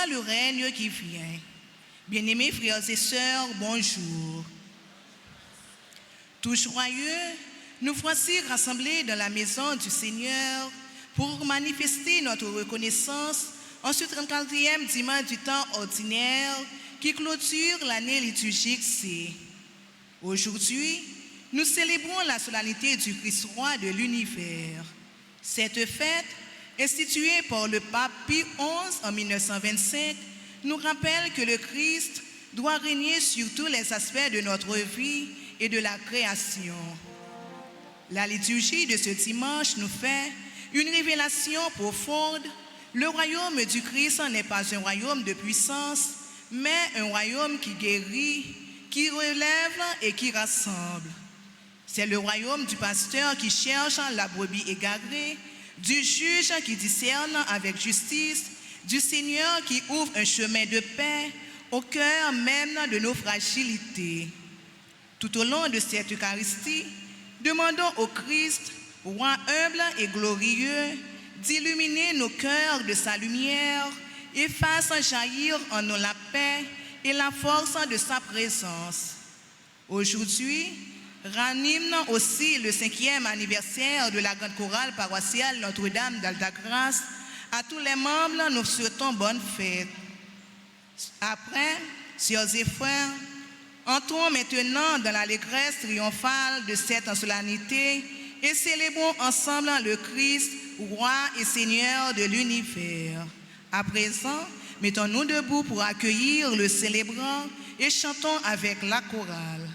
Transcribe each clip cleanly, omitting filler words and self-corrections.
soit le règne qui vient. Bien-aimés frères et sœurs, bonjour. Tout joyeux, nous voici rassemblés dans la maison du Seigneur pour manifester notre reconnaissance en ce 34e dimanche du temps ordinaire qui clôture l'année liturgique C. Aujourd'hui, nous célébrons la solennité du Christ roi de l'univers. Cette fête, instituée par le pape Pie XI en 1925, nous rappelle que le Christ doit régner sur tous les aspects de notre vie et de la création. La liturgie de ce dimanche nous fait une révélation profonde. Le royaume du Christ n'est pas un royaume de puissance, mais un royaume qui guérit, qui relève et qui rassemble. C'est le royaume du pasteur qui cherche la brebis égarée, du juge qui discerne avec justice, du Seigneur qui ouvre un chemin de paix au cœur même de nos fragilités. Tout au long de cette Eucharistie, demandons au Christ, roi humble et glorieux, d'illuminer nos cœurs de sa lumière et fasse jaillir en nous la paix et la force de sa présence. Aujourd'hui, ranime aussi le 5e anniversaire de la grande chorale paroissiale Notre-Dame d'Altagrace. À tous les membres, nous souhaitons bonne fête. Après, sœurs et frères, entrons maintenant dans l'allégresse triomphale de cette solennité et célébrons ensemble le Christ, roi et Seigneur de l'univers. À présent, mettons-nous debout pour accueillir le célébrant et chantons avec la chorale.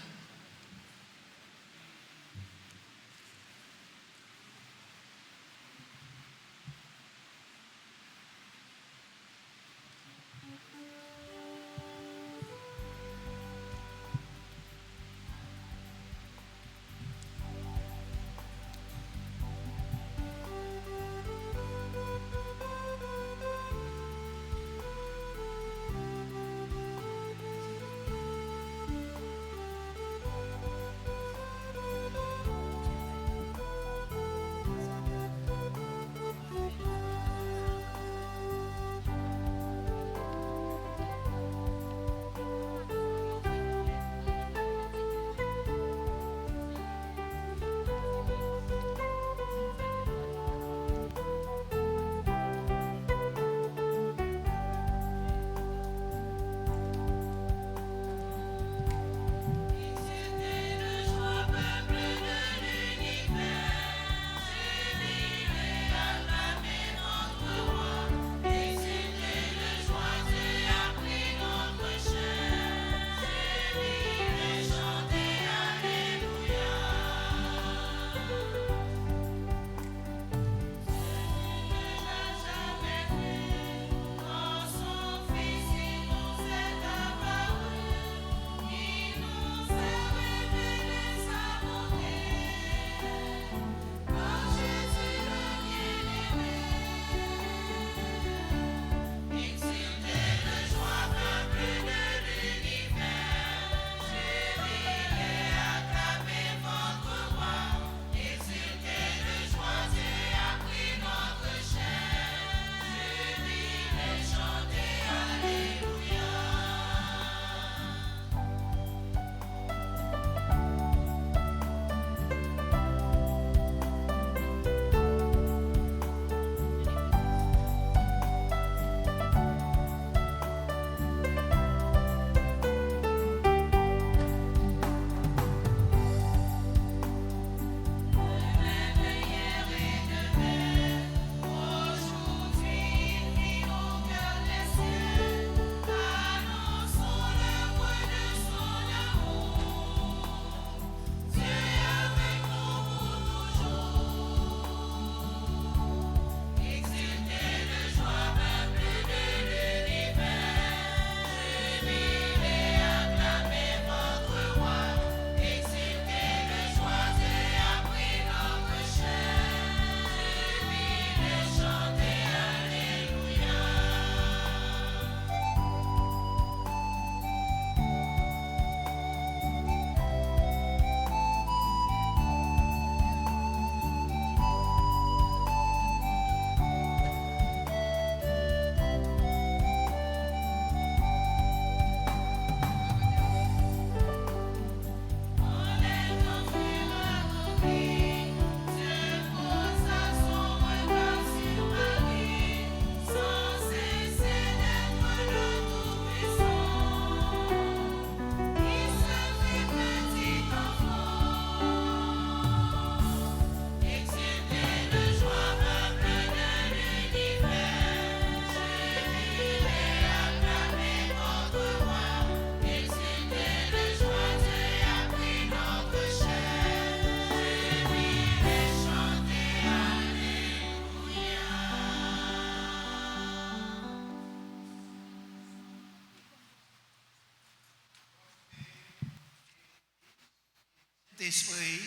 Saint-Esprit,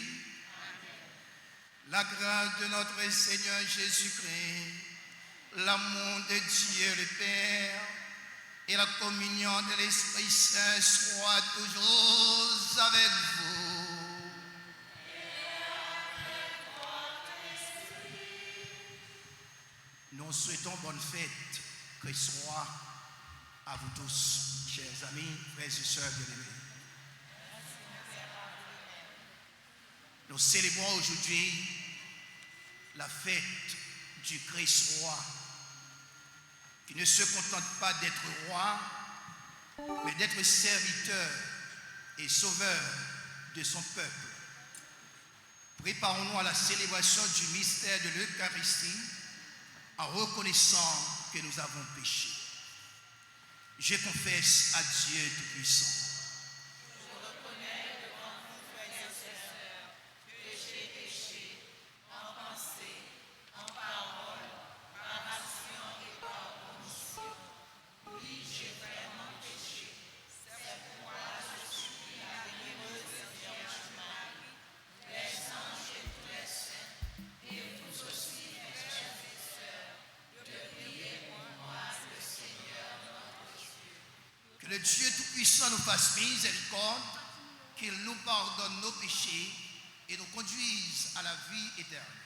la grâce de notre Seigneur Jésus-Christ, l'amour de Dieu le Père et la communion de l'Esprit Saint soient toujours avec vous. Nous souhaitons bonne fête, que soit à vous tous, chers amis, frères et sœurs bien-aimés. Nous célébrons aujourd'hui la fête du Christ roi, qui ne se contente pas d'être roi, mais d'être serviteur et sauveur de son peuple. Préparons-nous à la célébration du mystère de l'Eucharistie en reconnaissant que nous avons péché. Je confesse à Dieu Tout-Puissant. Que le Dieu Tout-Puissant nous fasse miséricorde, qu'il nous pardonne nos péchés et nous conduise à la vie éternelle.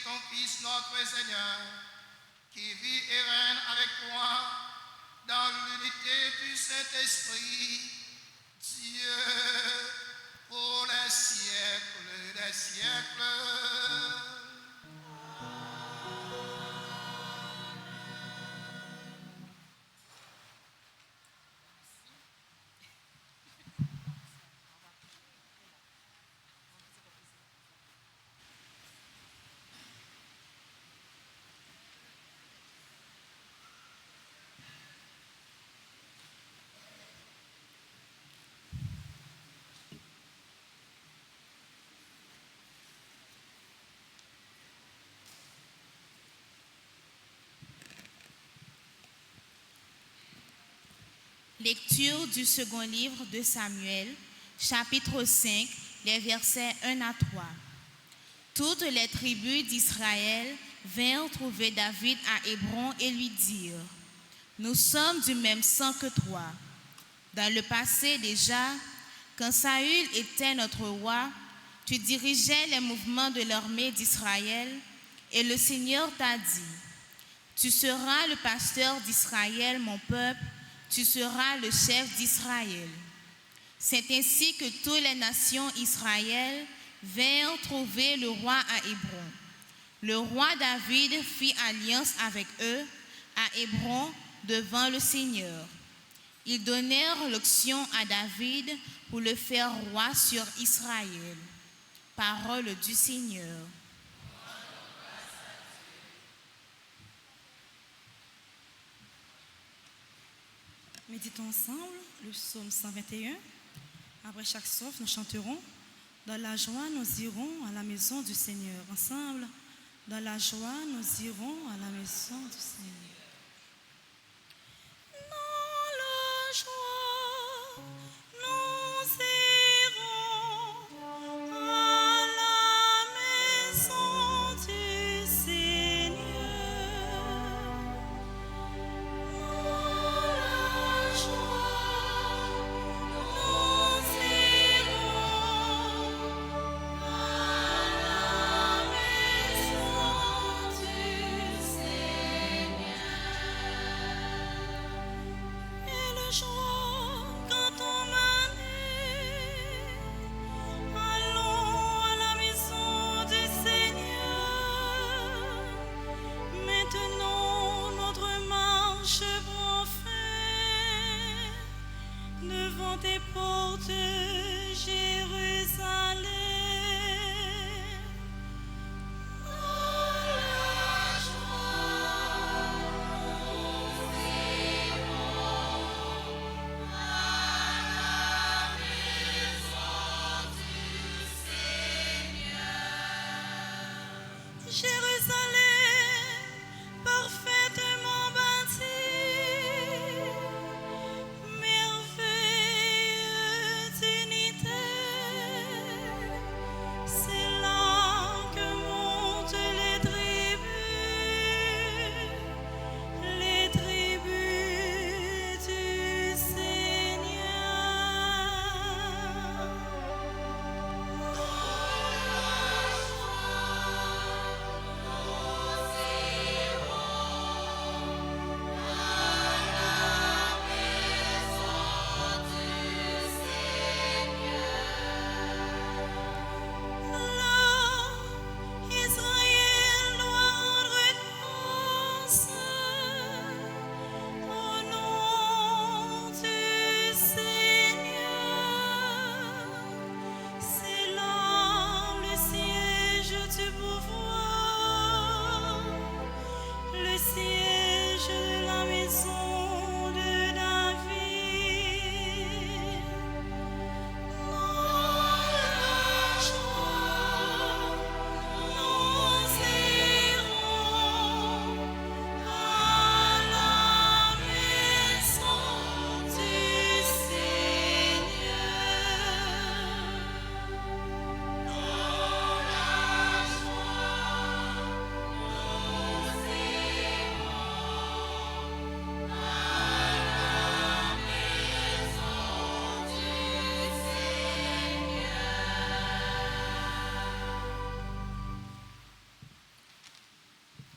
ton Fils, notre Seigneur, qui vit et règne avec toi dans l'unité du Saint-Esprit, Dieu, pour les siècles des siècles. Lecture du second livre de Samuel, chapitre 5, les versets 1 à 3. Toutes les tribus d'Israël vinrent trouver David à Hébron et lui dirent: Nous sommes du même sang que toi. Dans le passé déjà, quand Saül était notre roi, tu dirigeais les mouvements de l'armée d'Israël et le Seigneur t'a dit: Tu seras le pasteur d'Israël, mon peuple, tu seras le chef d'Israël. C'est ainsi que toutes les nations Israël vinrent trouver le roi à Hébron. Le roi David fit alliance avec eux à Hébron devant le Seigneur. Ils donnèrent l'onction à David pour le faire roi sur Israël. Parole du Seigneur. Méditons ensemble le psaume 121. Après chaque strophe, nous chanterons. Dans la joie, nous irons à la maison du Seigneur. Ensemble, dans la joie, nous irons à la maison du Seigneur. Dans la joie, nous irons à la maison du Seigneur.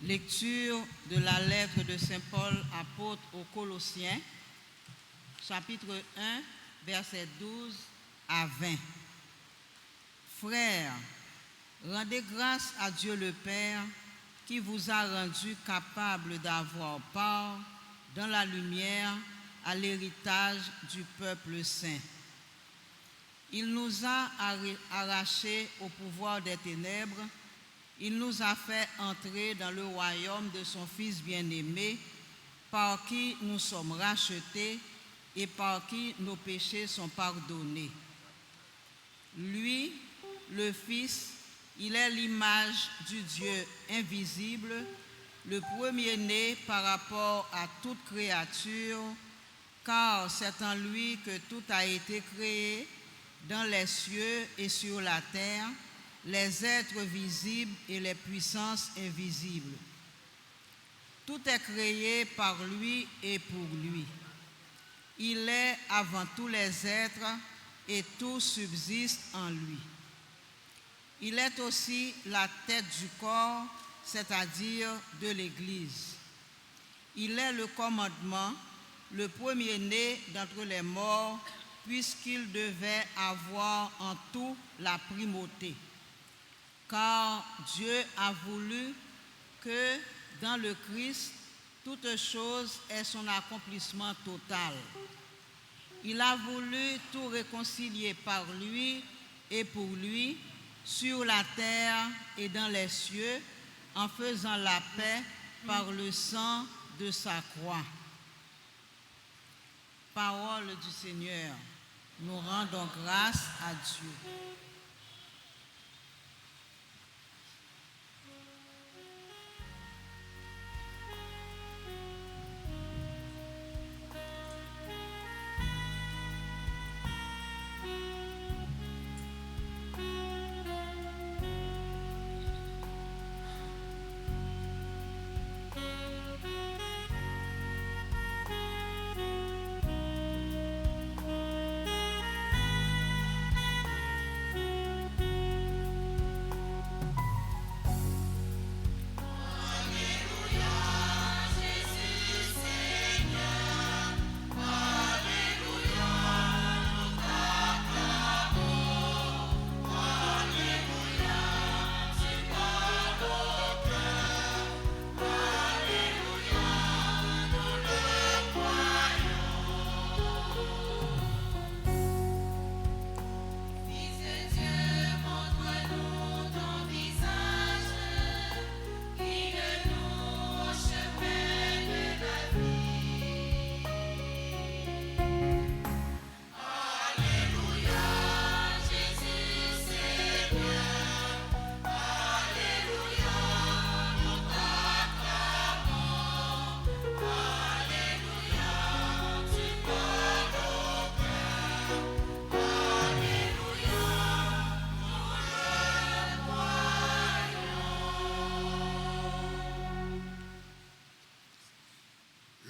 Lecture de la lettre de Saint Paul, apôtre aux Colossiens, chapitre 1, versets 12 à 20. Frères, rendez grâce à Dieu le Père qui vous a rendu capable d'avoir part dans la lumière à l'héritage du peuple saint. Il nous a arrachés au pouvoir des ténèbres. Il nous a fait entrer dans le royaume de son Fils bien-aimé, par qui nous sommes rachetés et par qui nos péchés sont pardonnés. Lui, le Fils, il est l'image du Dieu invisible, le premier-né par rapport à toute créature, car c'est en lui que tout a été créé, dans les cieux et sur la terre, les êtres visibles et les puissances invisibles. Tout est créé par lui et pour lui. Il est avant tous les êtres et tout subsiste en lui. Il est aussi la tête du corps, c'est-à-dire de l'Église. Il est le commandement, le premier-né d'entre les morts, puisqu'il devait avoir en tout la primauté. Car Dieu a voulu que dans le Christ, toute chose ait son accomplissement total. Il a voulu tout réconcilier par lui et pour lui, sur la terre et dans les cieux, en faisant la paix par le sang de sa croix. Parole du Seigneur, nous rendons grâce à Dieu.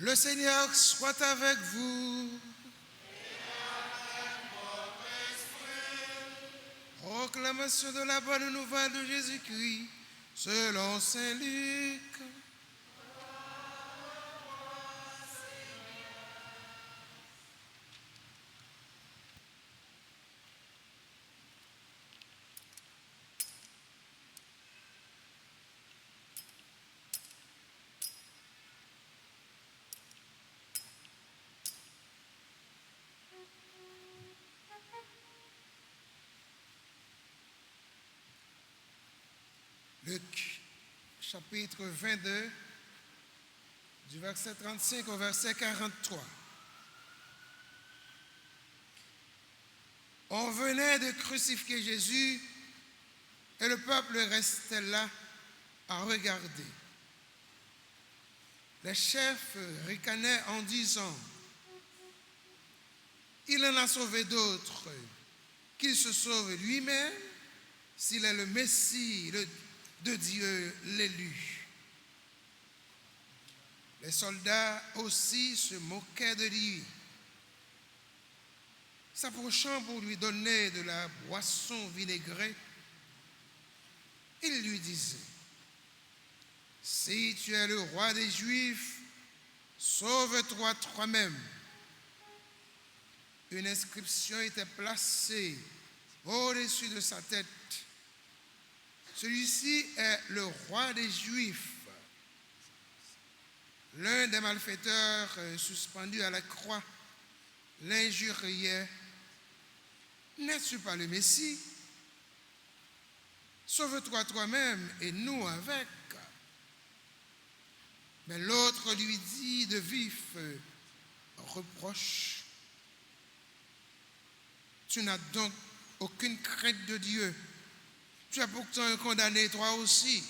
Le Seigneur soit avec vous. Proclamation de la bonne nouvelle de Jésus-Christ selon Saint Luc. Luc, chapitre 22, du verset 35 au verset 43. On venait de crucifier Jésus et le peuple restait là à regarder. Les chefs ricanaient en disant: il en a sauvé d'autres, qu'il se sauve lui-même s'il est le Messie de Dieu l'élu. Les soldats aussi se moquaient de lui. S'approchant pour lui donner de la boisson vinaigrée, ils lui disaient: si tu es le roi des Juifs, sauve-toi toi-même. Une inscription était placée au-dessus de sa tête. Celui-ci est le roi des Juifs. L'un des malfaiteurs suspendus à la croix l'injuriait. N'es-tu pas le Messie? Sauve-toi toi-même et nous avec. Mais l'autre lui dit de vifs reproches. Tu n'as donc aucune crainte de Dieu. Tu es pourtant un condamné toi aussi.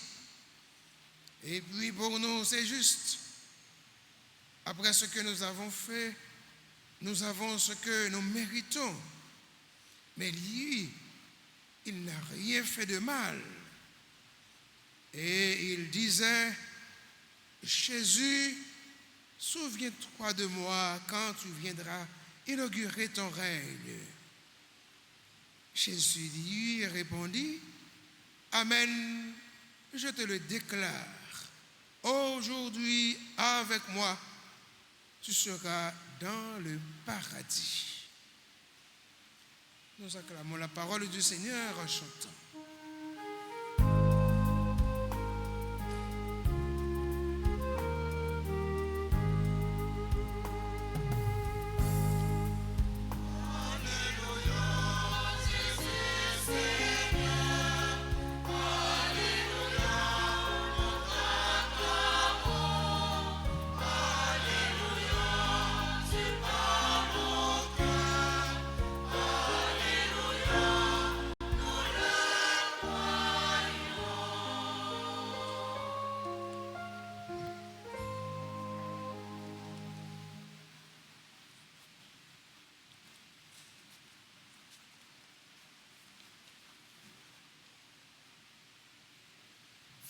Et puis pour nous, c'est juste. Après ce que nous avons fait, nous avons ce que nous méritons. Mais lui, il n'a rien fait de mal. Et il disait, Jésus, souviens-toi de moi quand tu viendras inaugurer ton règne. Jésus lui répondit, Amen, je te le déclare. Aujourd'hui, avec moi, tu seras dans le paradis. Nous acclamons la parole du Seigneur en chantant.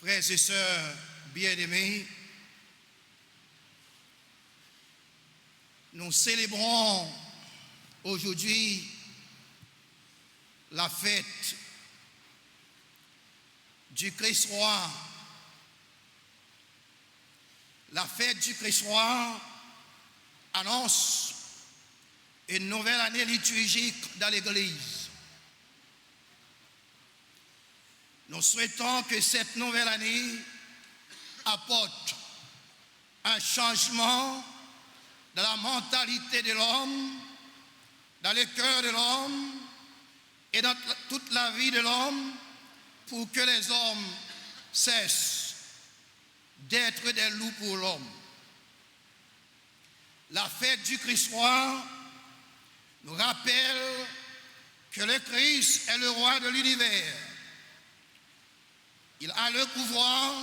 Frères et sœurs bien-aimés, nous célébrons aujourd'hui la fête du Christ roi. La fête du Christ roi annonce une nouvelle année liturgique dans l'Église. Nous souhaitons que cette nouvelle année apporte un changement dans la mentalité de l'homme, dans le cœur de l'homme et dans toute la vie de l'homme pour que les hommes cessent d'être des loups pour l'homme. La fête du Christ roi nous rappelle que le Christ est le roi de l'univers. Il a le pouvoir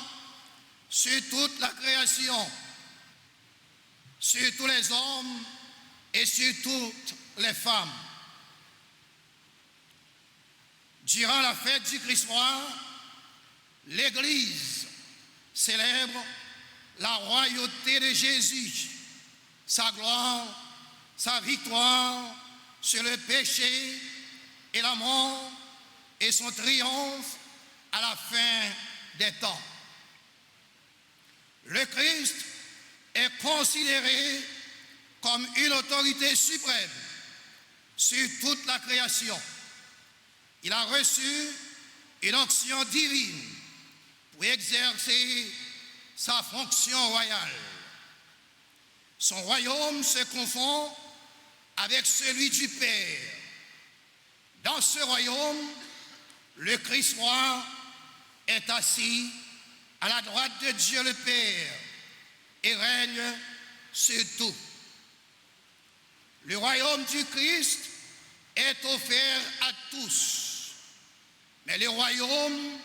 sur toute la création, sur tous les hommes et sur toutes les femmes. Durant la fête du Christ roi, l'Église célèbre la royauté de Jésus, sa gloire, sa victoire sur le péché et la mort et son triomphe à la fin des temps. Le Christ est considéré comme une autorité suprême sur toute la création. Il a reçu une onction divine pour exercer sa fonction royale. Son royaume se confond avec celui du Père. Dans ce royaume, le Christ roi est assis à la droite de Dieu le Père et règne sur tout. Le royaume du Christ est offert à tous, mais le royaume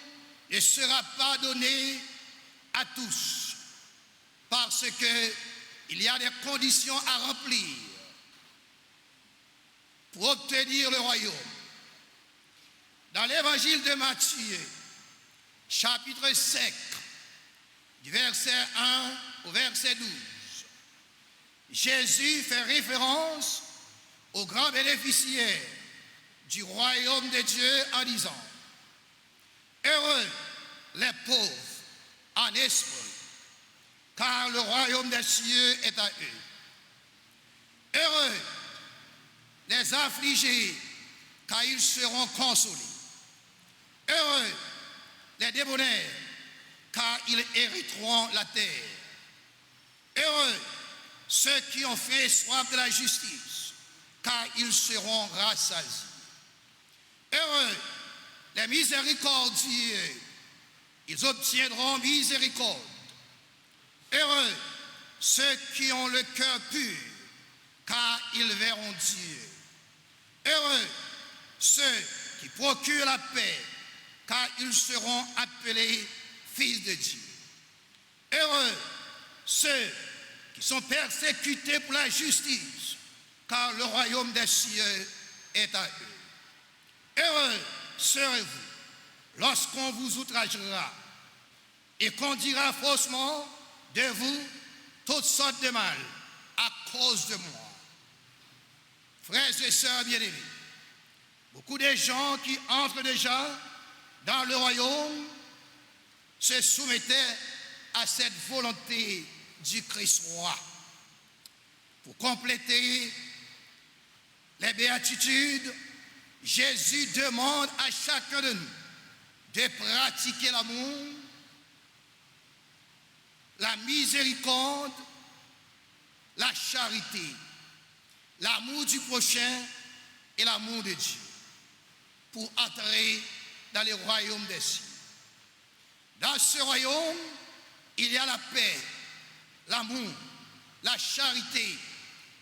ne sera pas donné à tous parce qu'il y a des conditions à remplir pour obtenir le royaume. Dans l'évangile de Matthieu, chapitre 5, du verset 1 au verset 12, Jésus fait référence aux grands bénéficiaires du royaume de Dieu en disant « Heureux les pauvres, en esprit, car le royaume des cieux est à eux. Heureux les affligés, car ils seront consolés. Heureux les débonnaires, car ils hériteront la terre. Heureux ceux qui ont fait soif de la justice, car ils seront rassasiés. Heureux les miséricordieux, ils obtiendront miséricorde. Heureux ceux qui ont le cœur pur, car ils verront Dieu. Heureux ceux qui procurent la paix, car ils seront appelés fils de Dieu. Heureux ceux qui sont persécutés pour la justice, car le royaume des cieux est à eux. Heureux serez-vous lorsqu'on vous outragera et qu'on dira faussement de vous toutes sortes de mal à cause de moi. Frères et sœurs bien-aimés, beaucoup de gens qui entrent déjà dans le royaume se soumettaient à cette volonté du Christ roi. Pour compléter les béatitudes, Jésus demande à chacun de nous de pratiquer l'amour, la miséricorde, la charité, l'amour du prochain et l'amour de Dieu pour entrer dans le royaume des cieux. Dans ce royaume, il y a la paix, l'amour, la charité,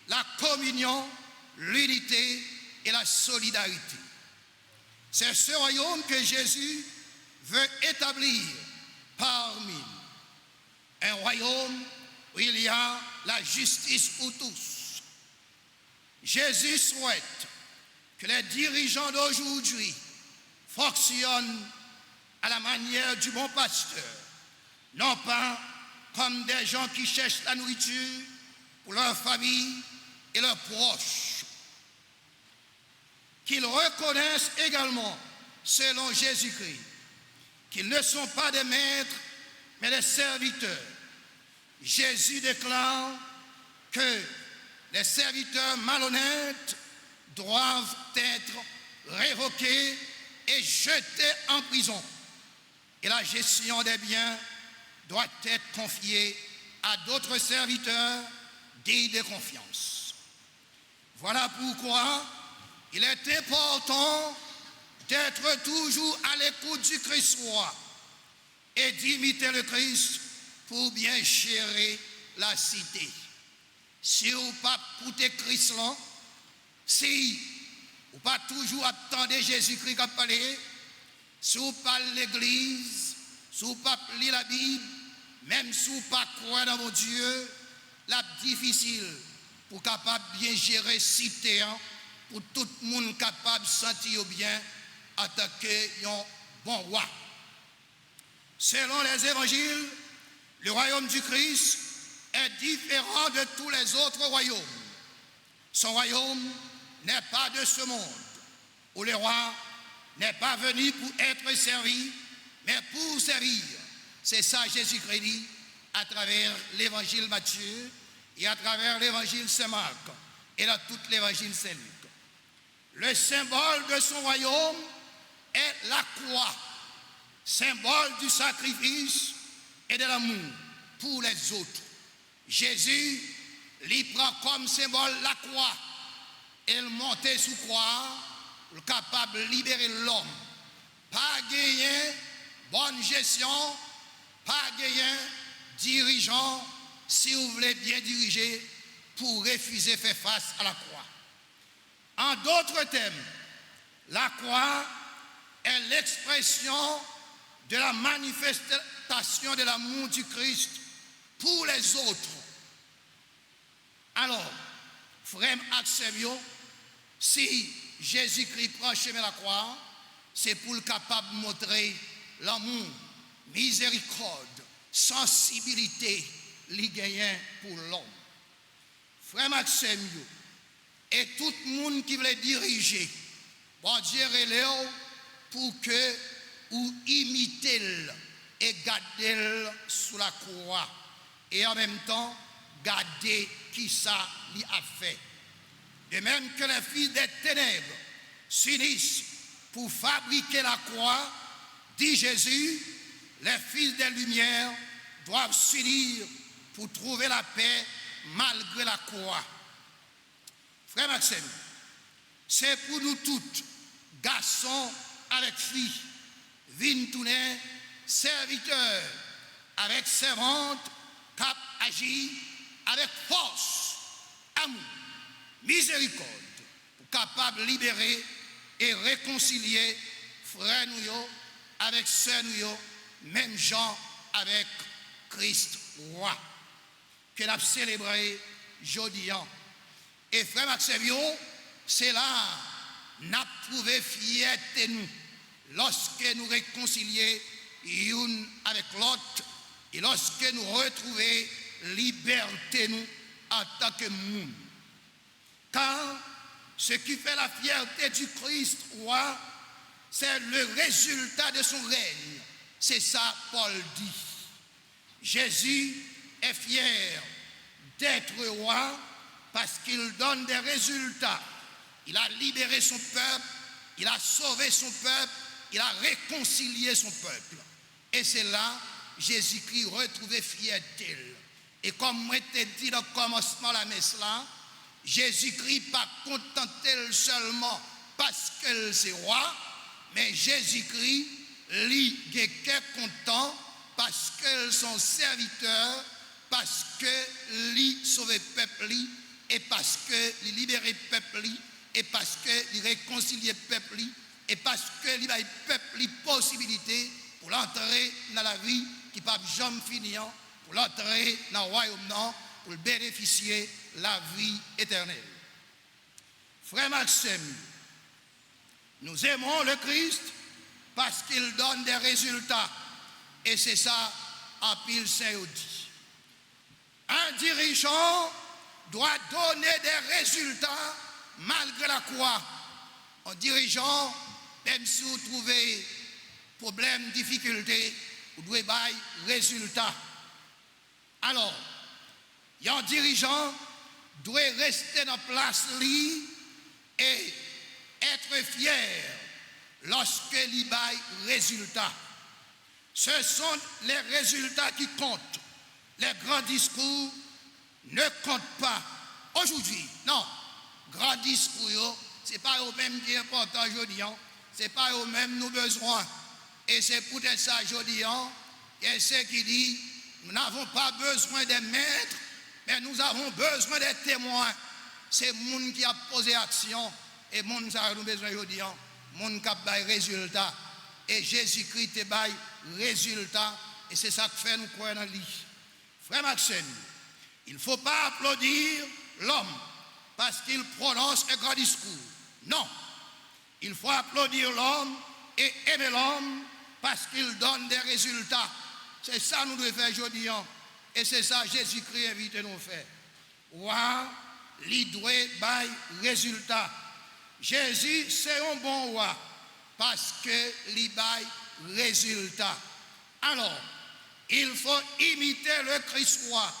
la communion, l'unité et la solidarité. C'est ce royaume que Jésus veut établir parmi nous. Un royaume où il y a la justice pour tous. Jésus souhaite que les dirigeants d'aujourd'hui fonctionnent à la manière du bon pasteur, non pas comme des gens qui cherchent la nourriture pour leur famille et leurs proches. Qu'ils reconnaissent également, selon Jésus-Christ, qu'ils ne sont pas des maîtres, mais des serviteurs. Jésus déclare que les serviteurs malhonnêtes doivent être révoqués et jetés en prison. Et la gestion des biens doit être confiée à d'autres serviteurs dignes de confiance. Voilà pourquoi il est important d'être toujours à l'écoute du Christ roi et d'imiter le Christ pour bien gérer la cité. Si vous pas écouter Christ là, si vous pas toujours attendre Jésus-Christ à parler, si vous pas l'église, si vous pas lire la Bible, même si vous pas croire dans mon Dieu, la difficile pour capable bien gérer cité, pour tout le monde capable de sentir bien attaquer un bon roi. Selon les évangiles, le royaume du Christ est différent de tous les autres royaumes. Son royaume n'est pas de ce monde, où le roi n'est pas venu pour être servi, mais pour servir. C'est ça Jésus-Christ dit à travers l'évangile Matthieu et à travers l'évangile Saint-Marc et dans tout l'évangile Saint-Luc. Le symbole de son royaume est la croix, symbole du sacrifice et de l'amour pour les autres. Jésus lui prend comme symbole la croix. Elle montait sous croix, capable de libérer l'homme. Pas gagner bonne gestion, pas gagner dirigeant, si vous voulez bien diriger, pour refuser faire face à la croix. En d'autres termes, la croix est l'expression de la manifestation de l'amour du Christ pour les autres. Alors, frère Axemio, si Jésus-Christ prend chemin la croix, c'est pour le capable de montrer l'amour, miséricorde, sensibilité, li gagnant pour l'homme. Frère Maximio, et tout le monde qui veut diriger, bon Dieu relève pour que vous imitez et garder sous la croix. Et en même temps, garder qui ça lui a fait. De même que les fils des ténèbres s'unissent pour fabriquer la croix, dit Jésus, les fils des lumières doivent s'unir pour trouver la paix malgré la croix. Frère Maxime, c'est pour nous toutes, garçons avec filles, vintounais, serviteurs, avec servantes, cap agir avec force, amour, miséricorde, pour capable de libérer et réconcilier frères nous avec sœurs nous, même gens avec Christ roi, que nous avons célébré aujourd'hui. Et frère Maxime, c'est là nous avons trouvé fierté nous lorsque nous réconcilions l'une avec l'autre et lorsque nous retrouvons liberté nous en tant que monde. Car ce qui fait la fierté du Christ roi, c'est le résultat de son règne. C'est ça Paul dit. Jésus est fier d'être roi parce qu'il donne des résultats. Il a libéré son peuple, il a sauvé son peuple, il a réconcilié son peuple. Et c'est là Jésus-Christ retrouvé fierté. Et comme moi t'ai dit dans le commencement de la messe là, Jésus-Christ pas contenté seulement parce que c'est roi, mais Jésus-Christ lui est content parce que son serviteur, parce que lui sauvé peuple et parce que lui libéré peuple et parce que lui réconcilié peuple et parce que lui a peuple possibilité pour l'entrer dans la vie qui ne peut jamais finir, pour l'entrer dans le royaume non, pour bénéficier de la vie éternelle. Frère Maxime, nous aimons le Christ parce qu'il donne des résultats. Et c'est ça, en pile Saint-Audi. Un dirigeant doit donner des résultats malgré la croix. Un dirigeant, même si vous trouvez problème, difficulté, vous devez bailler résultat. Alors, un dirigeant doit rester dans place lui et être fier lorsque il baille résultat. Ce sont les résultats qui comptent. Les grands discours ne comptent pas. Aujourd'hui, non. Grands discours, ce n'est pas eux-mêmes qui sont importants aujourd'hui. Ce n'est pas eux-mêmes nous besoin. Et c'est peut-être ça aujourd'hui. Il y a ceux qui disent, nous n'avons pas besoin des maîtres, mais nous avons besoin des témoins. C'est le monde qui a posé action et le monde qui a besoin aujourd'hui. Le monde qui a des résultats. Et Jésus-Christ a des résultats. Et c'est ça que fait nous croire dans lui. Frère Maxime, il ne faut pas applaudir l'homme parce qu'il prononce un grand discours. Non. Il faut applaudir l'homme et aimer l'homme parce qu'il donne des résultats. C'est ça que nous devons faire aujourd'hui. Et c'est ça que Jésus-Christ invite nous à faire. Roi, il doit bailler résultat. Jésus, c'est un bon roi parce qu'il baille résultat. Alors, il faut imiter le Christ roi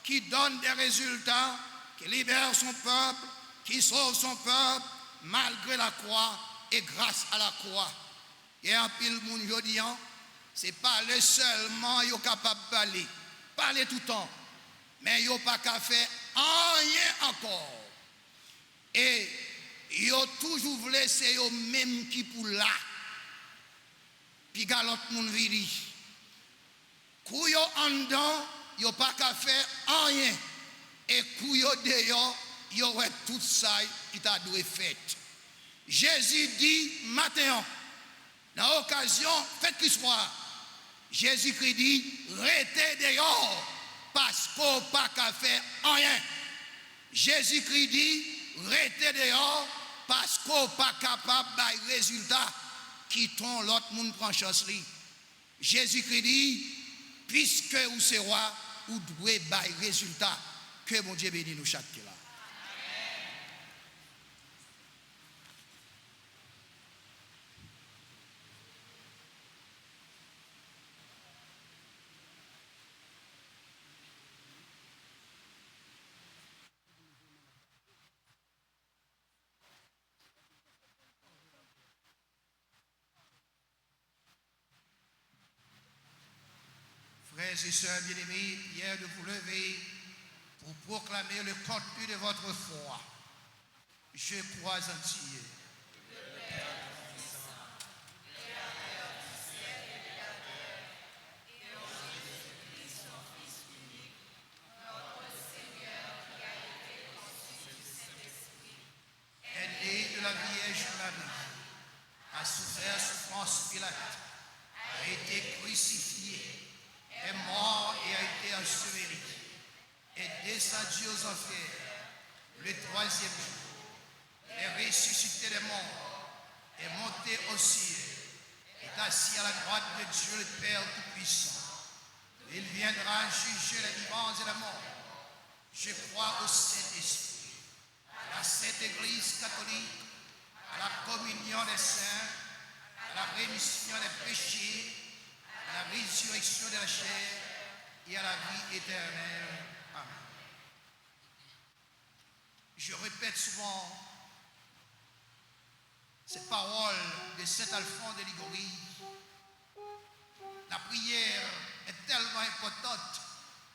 qui donne des résultats, qui libère son peuple, qui sauve son peuple malgré la croix et grâce à la croix. Et en pile moun aujourd'hui, c'est pas le seulement yo capable de parler. Parler tout le temps. Mais yo pas qu'à faire rien encore. Et yo toujours voulu c'est yo même qui pour là. Puis galop moun viri. Kou yo en dedans, yo pas qu'à faire rien. Et kou yo dehors, yo ouais tout ça qui t'a dû fait. Jésus dit matin, dans l'occasion, faites Christ roi. Jésus-Christ dit, restez dehors, parce qu'on n'a pas qu'à faire rien. Jésus-Christ dit, restez dehors, parce qu'on n'est pas capable de résultat, quittons l'autre monde prend chance. Jésus-Christ dit, puisque vous êtes roi, vous devez bailler résultat. Que mon Dieu bénisse nous chaque là. Frères et sœurs bien-aimés, prière de vous lever pour proclamer le contenu de votre foi. Je crois en Dieu. La Vierge Marie a souffert souffrance Pilate, a été crucifié, est mort et a été enseveli, est descendu aux enfers le troisième jour, est ressuscité des morts, est monté aux cieux, est assis à la droite de Dieu le Père Tout-Puissant. Il viendra juger les vivants et les morts. Je crois au Saint-Esprit, à la Sainte Église catholique, à la communion des saints, à la rémission des péchés, à la résurrection de la chair et à la vie éternelle. Amen. Je répète souvent ces paroles de saint Alphonse de Liguori. La prière est tellement importante.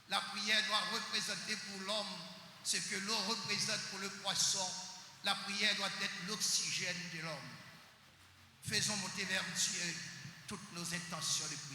La prière doit représenter pour l'homme ce que l'eau représente pour le poisson. La prière doit être l'oxygène de l'homme. Faisons monter vers Dieu toutes nos intentions de prière.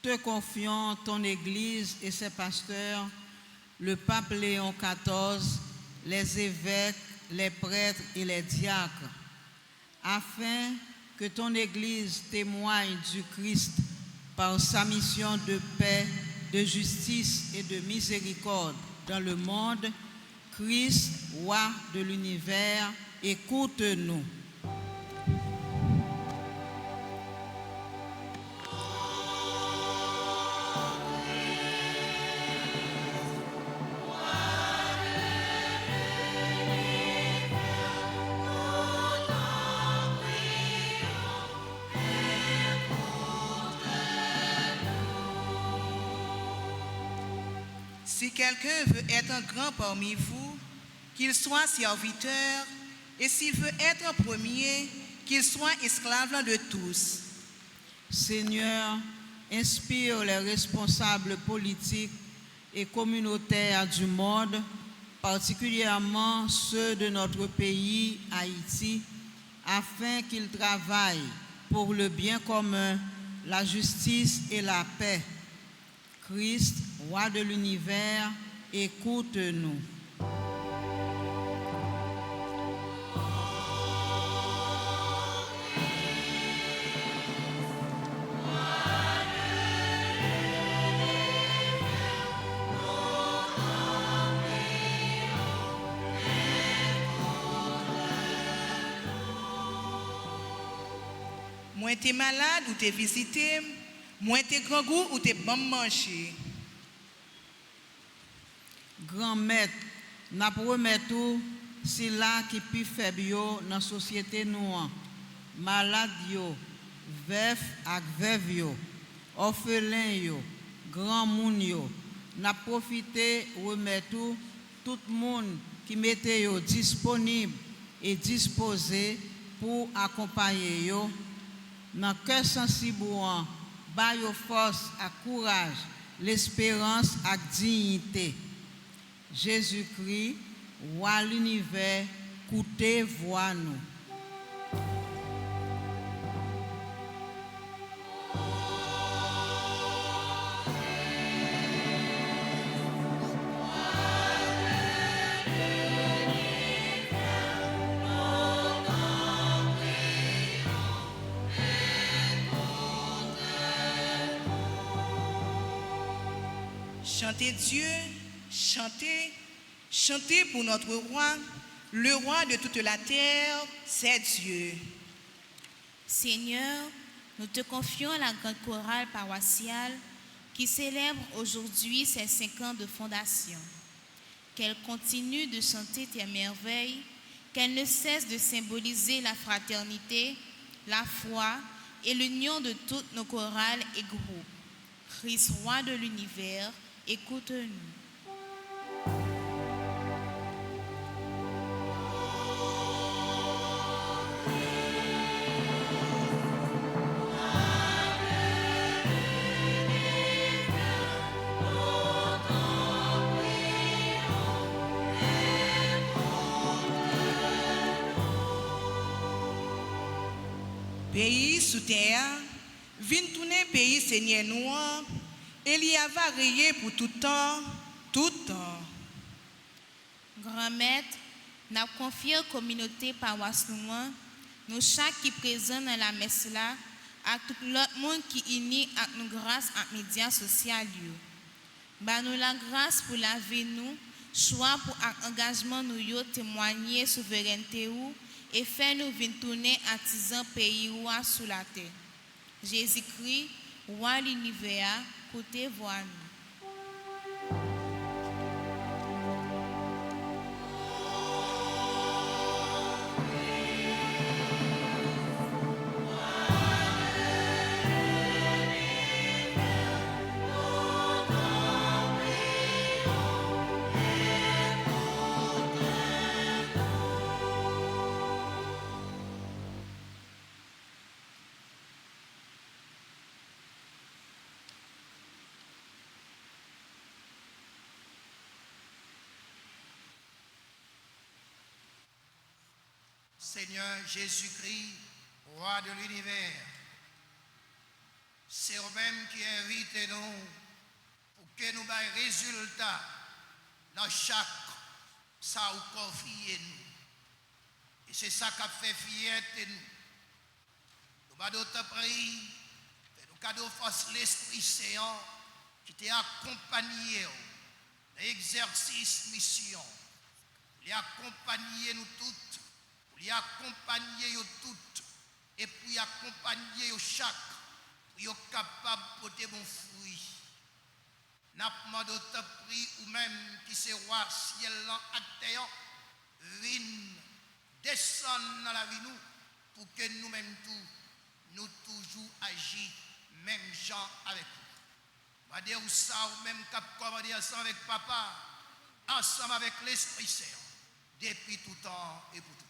Te confions ton Église et ses pasteurs, le pape Léon XIV, les évêques, les prêtres et les diacres, afin que ton Église témoigne du Christ par sa mission de paix, de justice et de miséricorde dans le monde. Christ, roi de l'univers, écoute-nous. Si quelqu'un veut être un grand parmi vous, qu'il soit serviteur, et s'il veut être un premier, qu'il soit esclave de tous. Seigneur, inspire les responsables politiques et communautaires du monde, particulièrement ceux de notre pays, Haïti, afin qu'ils travaillent pour le bien commun, la justice et la paix. Christ, roi de l'univers, écoute-nous. Moi t'es malade ou t'es visité, moi t'es grand goût ou t'es bon manger. Grand maître, n'a promet tout, c'est là qui plus faible dans la société nous, malade yo, veuf ak veuve yo, orphelin yo, grand moun yo, n'a profité remettre tout le monde qui mettait yo disponible et disposé pour accompagner yo. Dans cœur sensible, ba yo force à courage, l'espérance à dignité. Jésus-Christ, roi l'univers, écoutez, voix nous. Chantez Dieu, chantez, chantez pour notre roi, Le roi de toute la terre, c'est Dieu. Seigneur, nous te confions la grande chorale paroissiale qui célèbre aujourd'hui ses 5 ans de fondation. Qu'elle continue de chanter tes merveilles, qu'elle ne cesse de symboliser la fraternité, la foi et l'union de toutes nos chorales et groupes. Christ, roi de l'univers, écoute-nous. Pays sous terre, vin tourner pays Seigneur noir, et il y a varié pour tout temps, tout temps. Grand Maître, nous confié aux communautés paroisse nous chaque qui présent dans la messe là, à tout l'autre monde qui unit à nous grâce à médias sociaux. Bah nous la grâce pour laver nous, choix pour engagement nous yo témoigner souveraineté ou et faire nous venir tourner artisans pays ou sous la terre. Jésus-Christ, roi de l'univers, côté voix nous. Seigneur Jésus-Christ, roi de l'univers, c'est vous-même qui invitez nous pour que nous ayons résultat dans chaque ça ou confier nous. Et c'est ça qui a fait fierté nous. Nous avons d'autres prix, nous cadeau force l'Esprit Saint qui t'a accompagné dans l'exercice mission. Il a accompagné nous toutes. Il accompagner toutes et puis accompagner chaque pour être capable de porter bon fruit. N'a pas d'autre prix ou même qui se roi ciel à terre vienne descendre dans la vie nous pour que nous-mêmes nous toujours agir même gens avec vous. Va dire ça ou même cap commander ensemble avec papa, ensemble avec l'Esprit Saint, depuis tout temps et pour tout temps.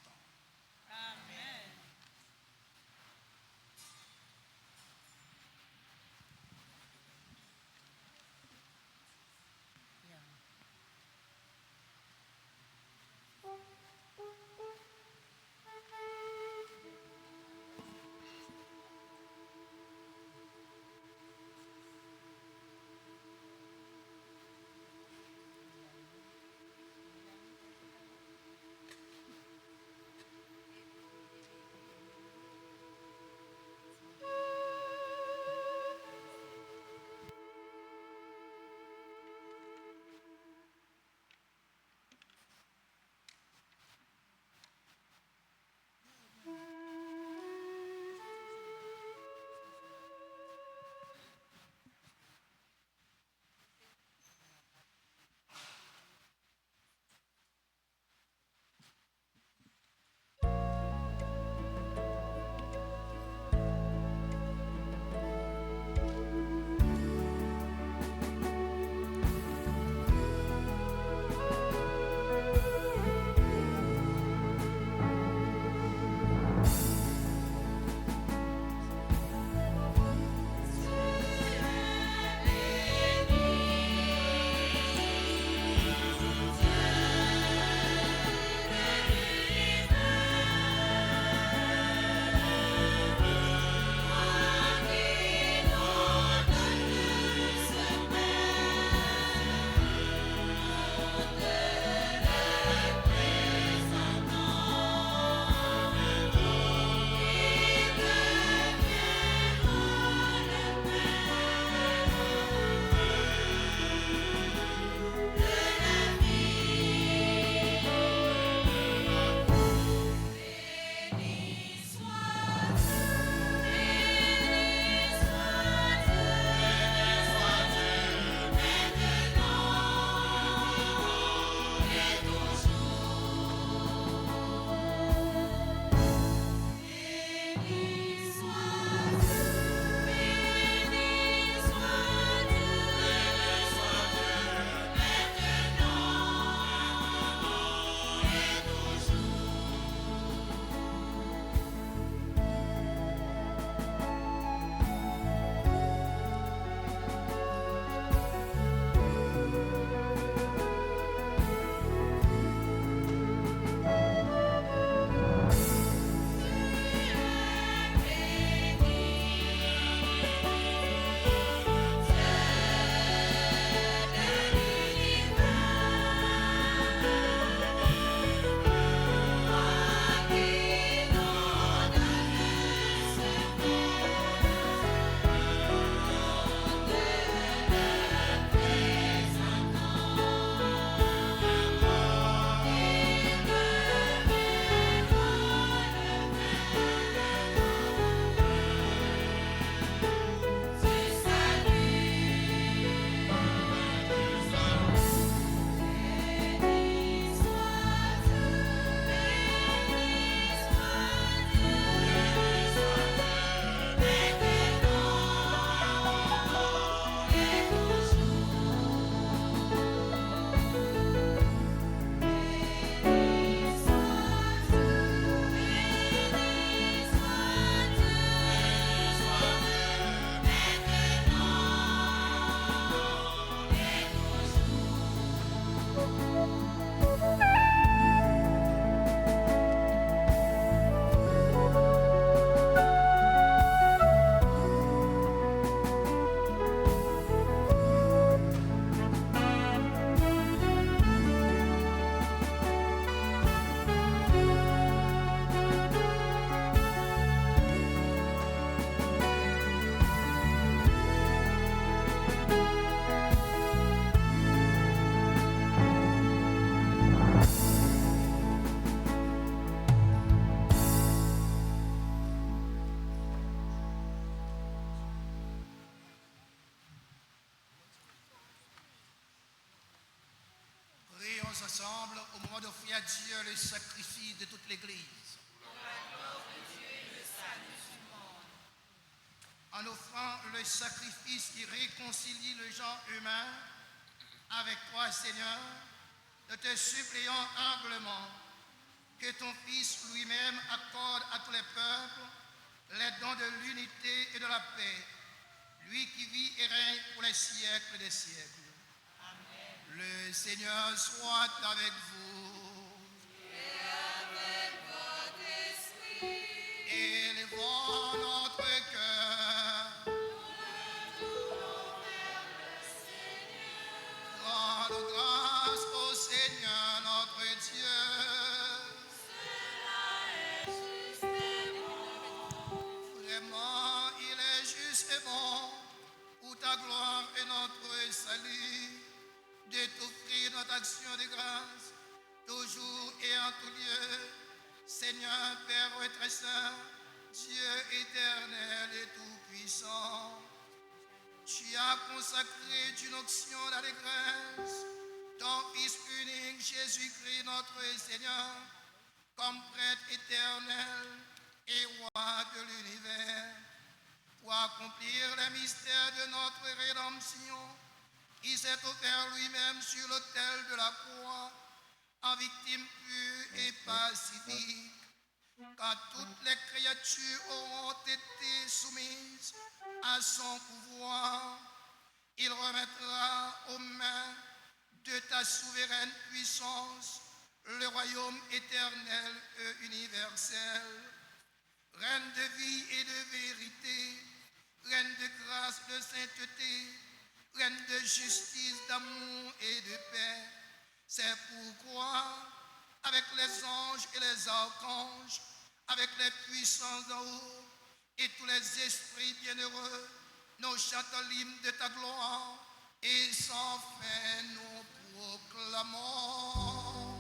ensemble au moment d'offrir à Dieu le sacrifice de toute l'Église. En offrant le sacrifice qui réconcilie le genre humain avec toi, Seigneur, nous te supplions humblement que ton Fils lui-même accorde à tous les peuples les dons de l'unité et de la paix, lui qui vit et règne pour les siècles des siècles. Amen. Le Seigneur soit avec vous. Et avec votre esprit. Élevons notre cœur. Rendre grâce au Seigneur notre Dieu. Vraiment, il est juste et bon pour ta gloire et notre salut de t'offrir notre action de grâce toujours et en tout lieu. Seigneur, Père très saint, Dieu éternel et tout-puissant, tu as consacré d'une onction d'allégresse ton Fils unique Jésus-Christ notre Seigneur comme prêtre éternel et roi de l'univers, pour accomplir les mystères de notre rédemption. Il s'est offert lui-même sur l'autel de la croix en victime pure et pacifique. Quand toutes les créatures auront été soumises à son pouvoir, il remettra aux mains de ta souveraine puissance le royaume éternel et universel. Reine de vie et de vérité, reine de grâce, de sainteté, reine de justice, d'amour et de paix. C'est pourquoi, avec les anges et les archanges, avec les puissances d'en haut et tous les esprits bienheureux, nous chantons l'hymne de ta gloire et sans fin nous proclamons.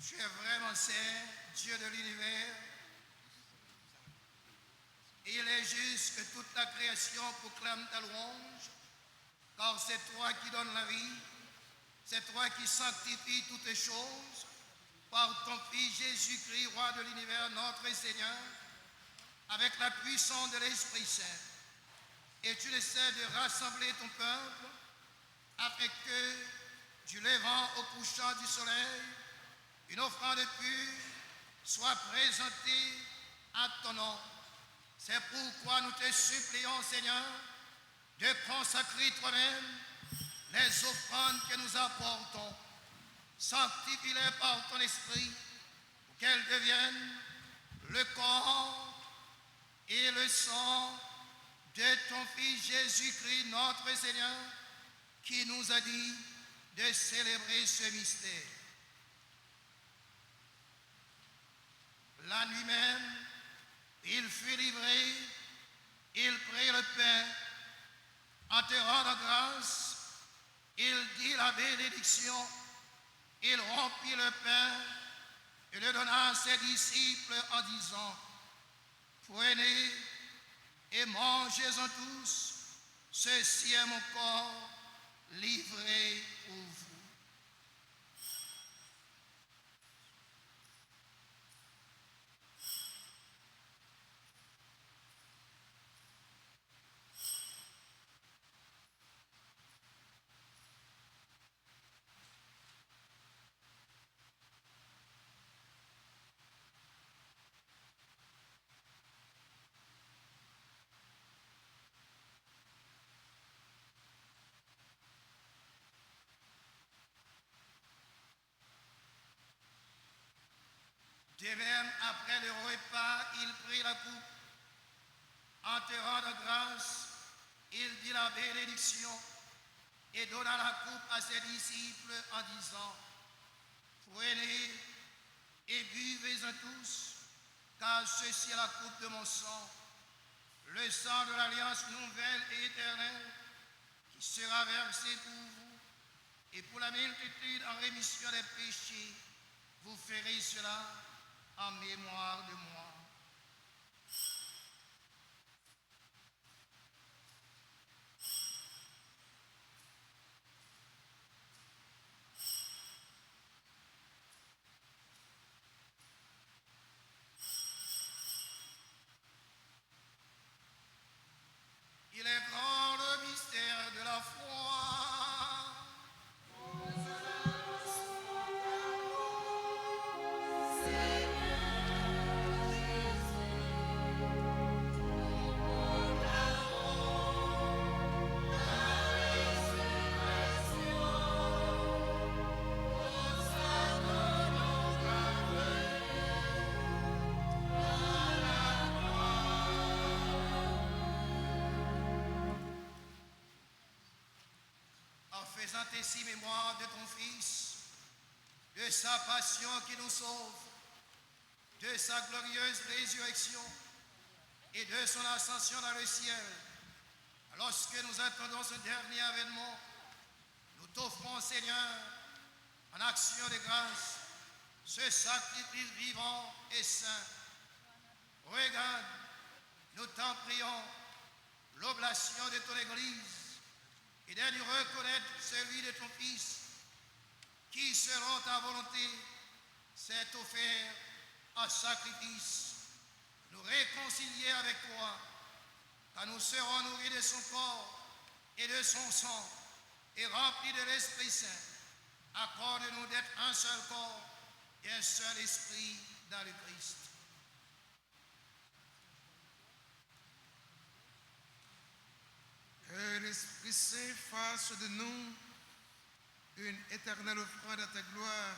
Tu es vraiment saint, Dieu de l'univers. Et il est juste que toute la création proclame ta louange, car c'est toi qui donnes la vie, c'est toi qui sanctifies toutes les choses, par ton Fils Jésus-Christ, roi de l'univers, notre Seigneur, avec la puissance de l'Esprit Saint. Et tu essaies de rassembler ton peuple, afin que, du levant au couchant du soleil, une offrande pure soit présentée à ton nom. C'est pourquoi nous te supplions, Seigneur, de consacrer toi-même les offrandes que nous apportons. Sanctifie-les par ton esprit, pour qu'elles deviennent le corps et le sang de ton Fils Jésus-Christ, notre Seigneur, qui nous a dit de célébrer ce mystère. La nuit même, il fut livré, il prit le pain, en te rendant grâce, il dit la bénédiction, il rompit le pain et le donna à ses disciples en disant, prenez et mangez-en tous, ceci est mon corps livré pour vous. De même, après le repas, il prit la coupe. En te rendant grâce, il dit la bénédiction et donna la coupe à ses disciples en disant, prenez et buvez-en tous, car ceci est la coupe de mon sang, le sang de l'alliance nouvelle et éternelle, qui sera versé pour vous et pour la multitude en rémission des péchés. Vous ferez cela en mémoire de moi. Il est grand le mystère de la foi. En faisant ainsi mémoire de ton Fils, de sa passion qui nous sauve, de sa glorieuse résurrection et de son ascension dans le ciel, lorsque nous attendons ce dernier avènement, nous t'offrons, Seigneur, en action de grâce, ce sacrifice vivant et saint. Regarde, nous t'en prions, l'oblation de ton Église, et de lui reconnaître celui de ton Fils, qui, selon ta volonté, s'est offert en sacrifice, nous réconcilier avec toi, car nous serons nourris de son corps et de son sang, et remplis de l'Esprit Saint. Accorde-nous d'être un seul corps et un seul esprit dans le Christ. Que l'Esprit Saint fasse de nous une éternelle offrande à ta gloire,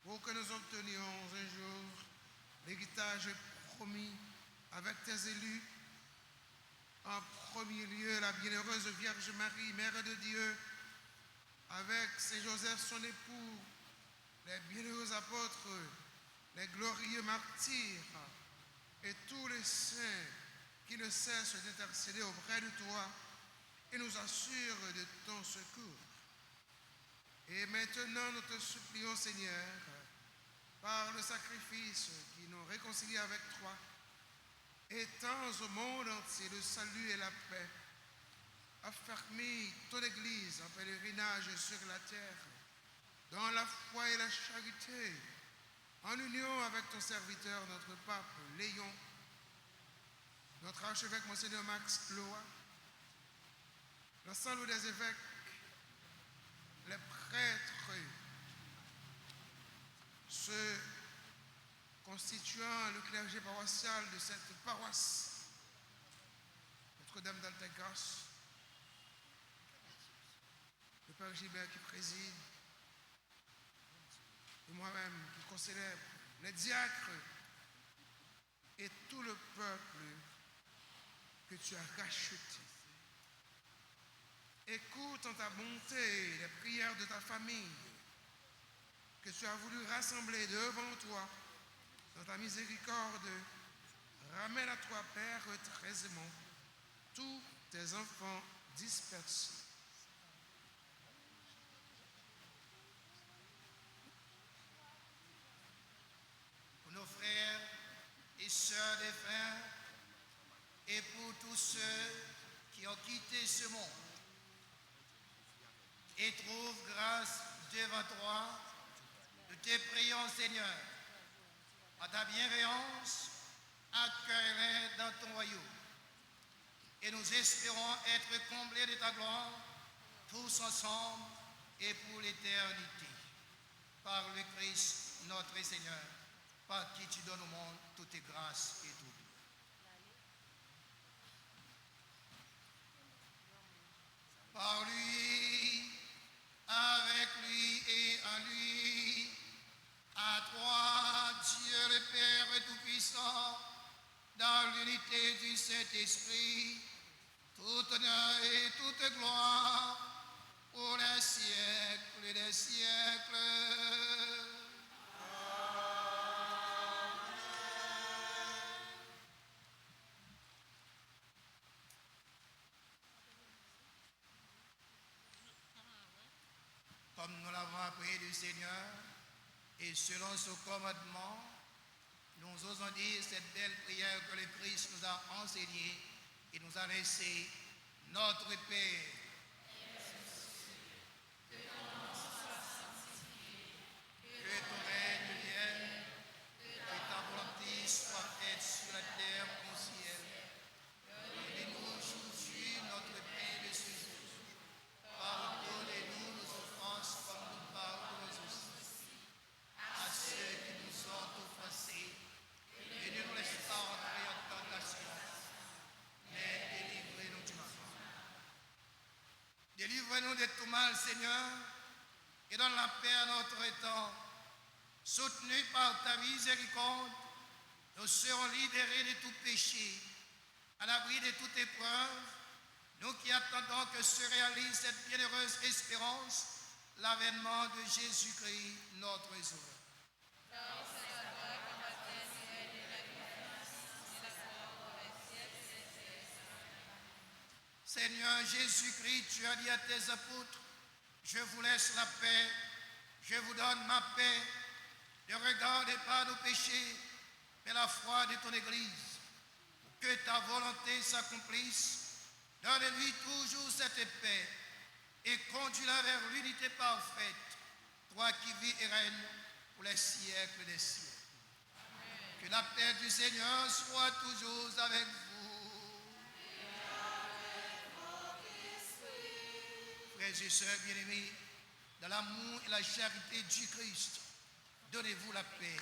pour que nous obtenions un jour l'héritage promis avec tes élus. En premier lieu, la bienheureuse Vierge Marie, Mère de Dieu, avec Saint Joseph son époux, les bienheureux apôtres, les glorieux martyrs et tous les saints qui ne cessent d'intercéder auprès de toi et nous assurent de ton secours. Et maintenant, nous te supplions, Seigneur, par le sacrifice qui nous réconcilie avec toi, étends au monde entier le salut et la paix. Affermis ton Église en pèlerinage sur la terre, dans la foi et la charité, en union avec ton serviteur, notre pape Léon, notre archevêque Monseigneur Max Loa, l'ensemble des évêques, les prêtres, ceux constituant le clergé paroissial de cette paroisse, Notre-Dame d'Altagrace, le Père Gilbert qui préside, et moi-même qui concélèbre, les diacres, et tout le peuple que tu as racheté. Écoute en ta bonté les prières de ta famille que tu as voulu rassembler devant toi dans ta miséricorde. Ramène à toi, Père, très aimant, tous tes enfants dispersés. Pour nos frères et sœurs défunts et pour tous ceux qui ont quitté ce monde et trouvent grâce devant toi, nous te prions, Seigneur, en ta bienveillance, accueille-les dans ton royaume. Et nous espérons être comblés de ta gloire, tous ensemble et pour l'éternité. Par le Christ, notre Seigneur, par qui tu donnes au monde toutes tes grâces et tout bien. Par lui, avec lui et en lui, à toi, Dieu le Père Tout-Puissant, dans l'unité du Saint-Esprit, toute honneur et toute gloire pour les siècles des siècles. Comme nous l'avons appris du Seigneur, et selon ce commandement, nous osons dire cette belle prière que le Christ nous a enseignée et nous a laissé. Notre Père, que ton règne vienne, que ta volonté soit faite sur la terre comme au ciel. Donne-nous aujourd'hui notre pain de ce jour. Pardonnez-nous nos offenses comme nous pardonnons aussi à ceux qui nous ont offensés. Et ne nous laisse pas entrer en tentation, mais délivrez-nous du mal. Délivre-nous de tout mal, Seigneur, et donne la paix à notre temps. Soutenus par ta miséricorde, nous serons libérés de tout péché, à l'abri de toute épreuve, nous qui attendons que se réalise cette bienheureuse espérance, l'avènement de Jésus-Christ, notre Sauveur. Seigneur Jésus-Christ, tu as dit à tes apôtres, je vous laisse la paix, je vous donne ma paix. Ne regarde pas nos péchés, mais la foi de ton Église. Que ta volonté s'accomplisse. Donne-lui toujours cette paix et conduis-la vers l'unité parfaite, toi qui vis et règnes pour les siècles des siècles. Amen. Que la paix du Seigneur soit toujours avec vous. Frères et sœurs bien-aimés, dans l'amour et la charité du Christ, donnez-vous la paix.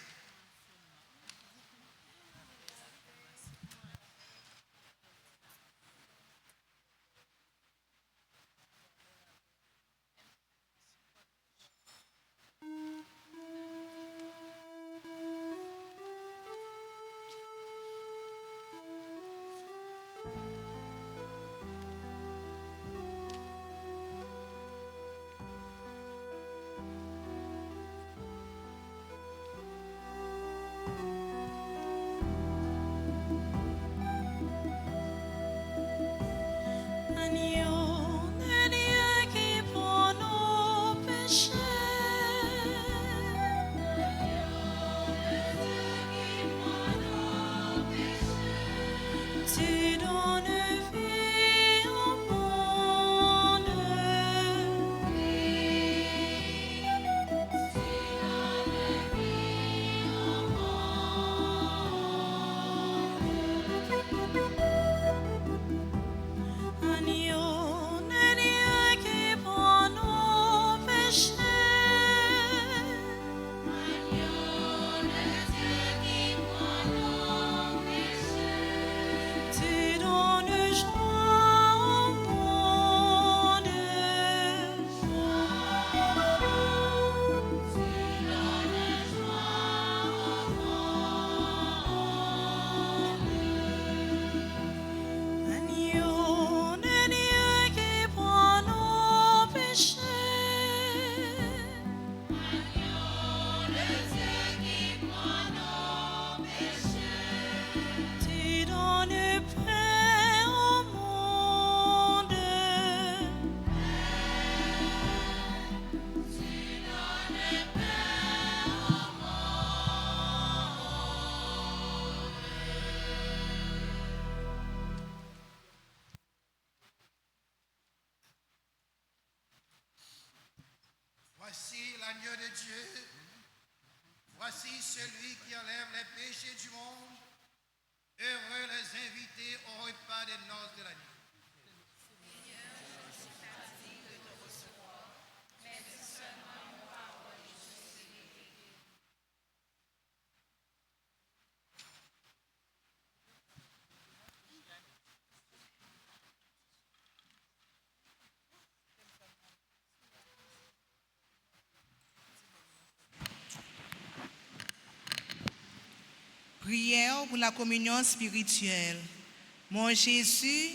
l'agneau de Dieu. Voici celui qui enlève les péchés du monde. Heureux les invités au repas des noces de l'agneau. Prière pour la communion spirituelle. Mon Jésus,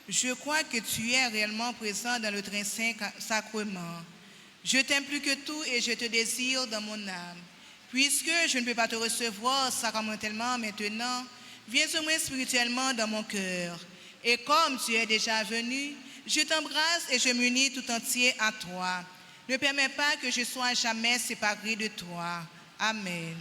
je crois que tu es réellement présent dans le très saint sacrement. Je t'aime plus que tout et je te désire dans mon âme. Puisque je ne peux pas te recevoir sacramentellement maintenant, viens au moins spirituellement dans mon cœur. Et comme tu es déjà venu, je t'embrasse et je m'unis tout entier à toi. Ne permets pas que je sois jamais séparé de toi. Amen.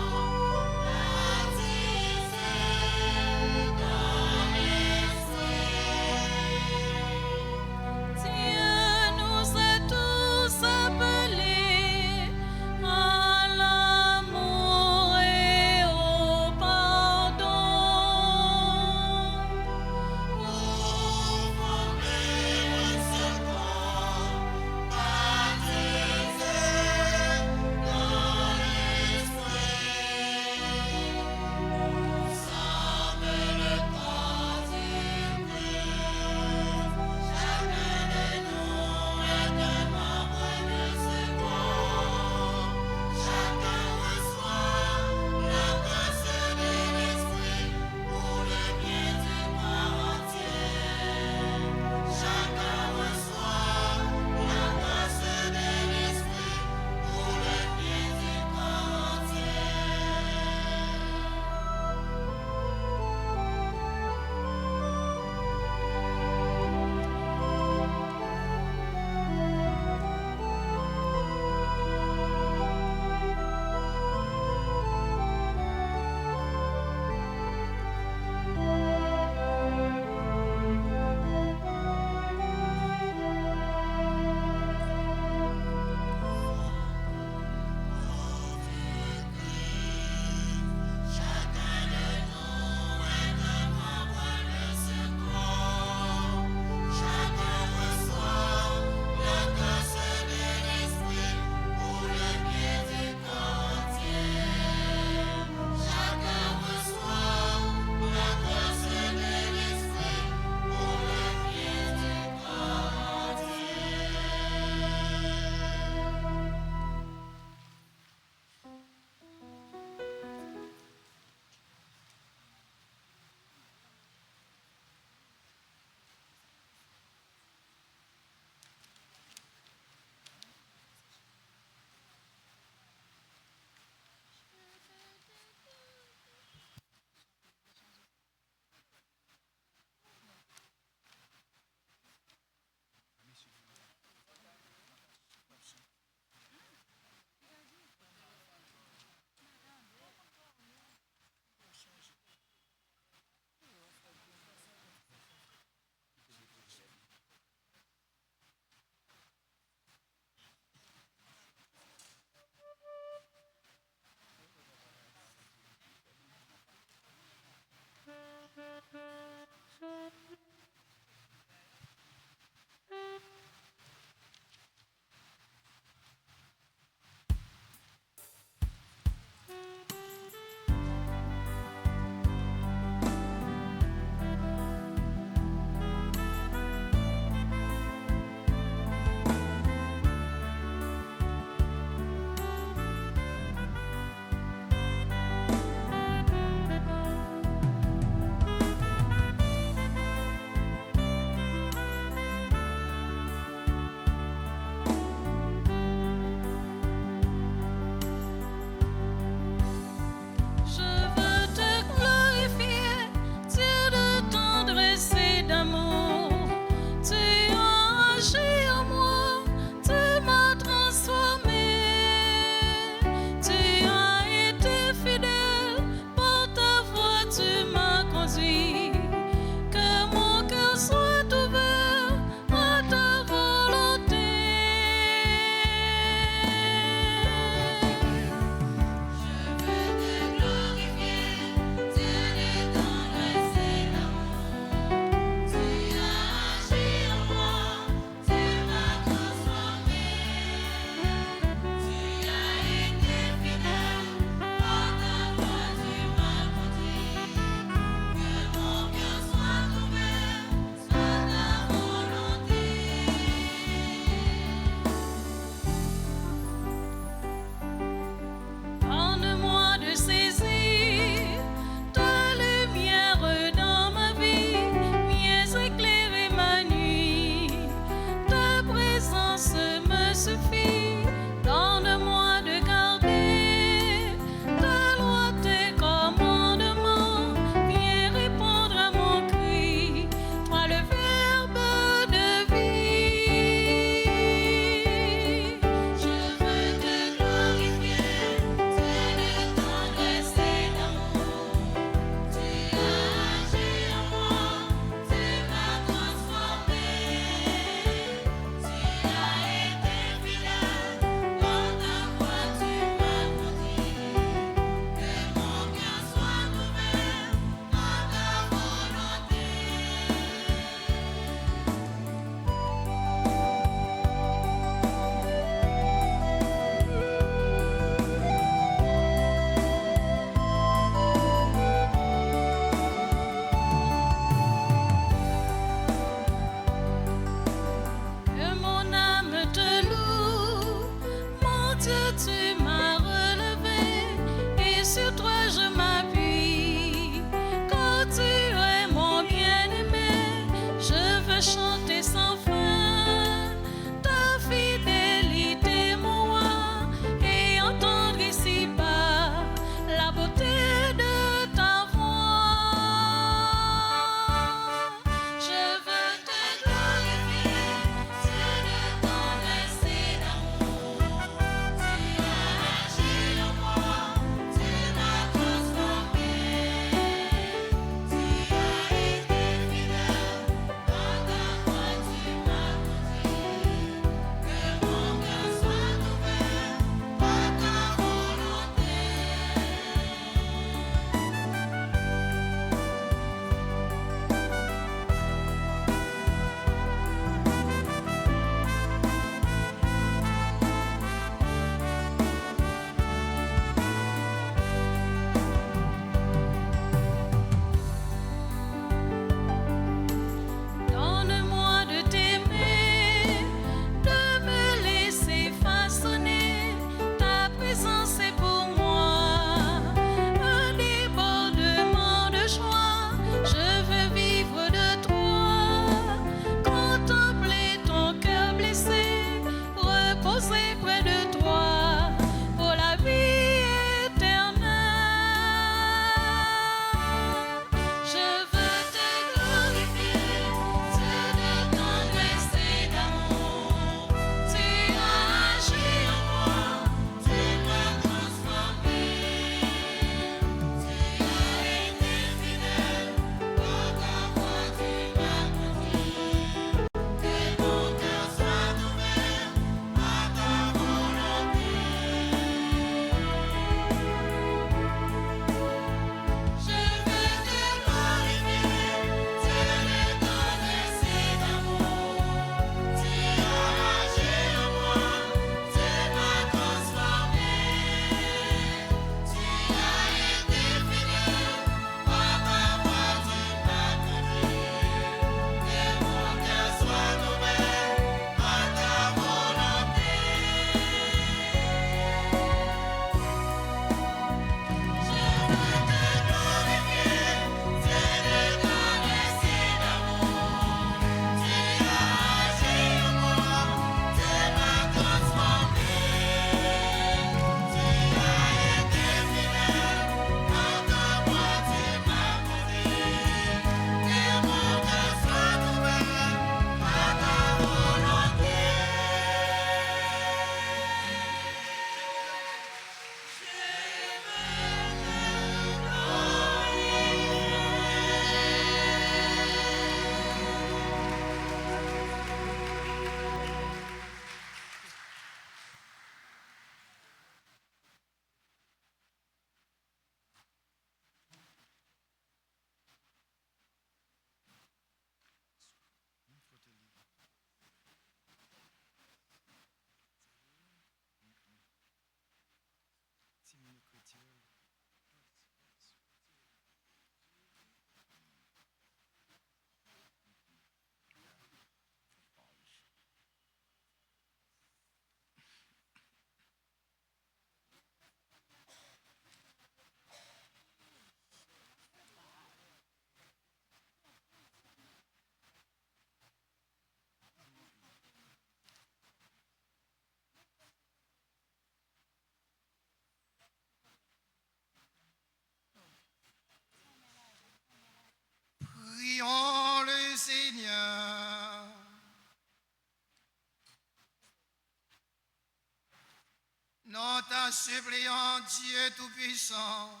suppliant Dieu Tout-Puissant,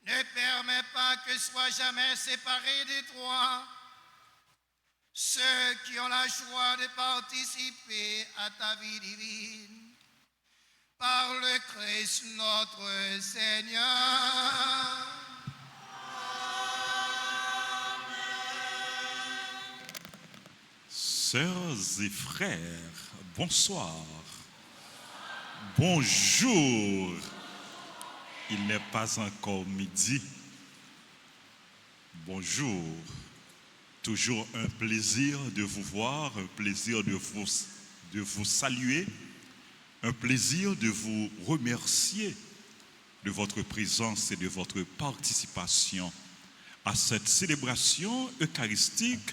ne permets pas que soient jamais séparés de toi ceux qui ont la joie de participer à ta vie divine. Par le Christ notre Seigneur. Sœurs et frères, bonsoir. Bonjour. Il n'est pas encore midi. Bonjour. Toujours un plaisir de vous voir, un plaisir de vous saluer, un plaisir de vous remercier de votre présence et de votre participation à cette célébration eucharistique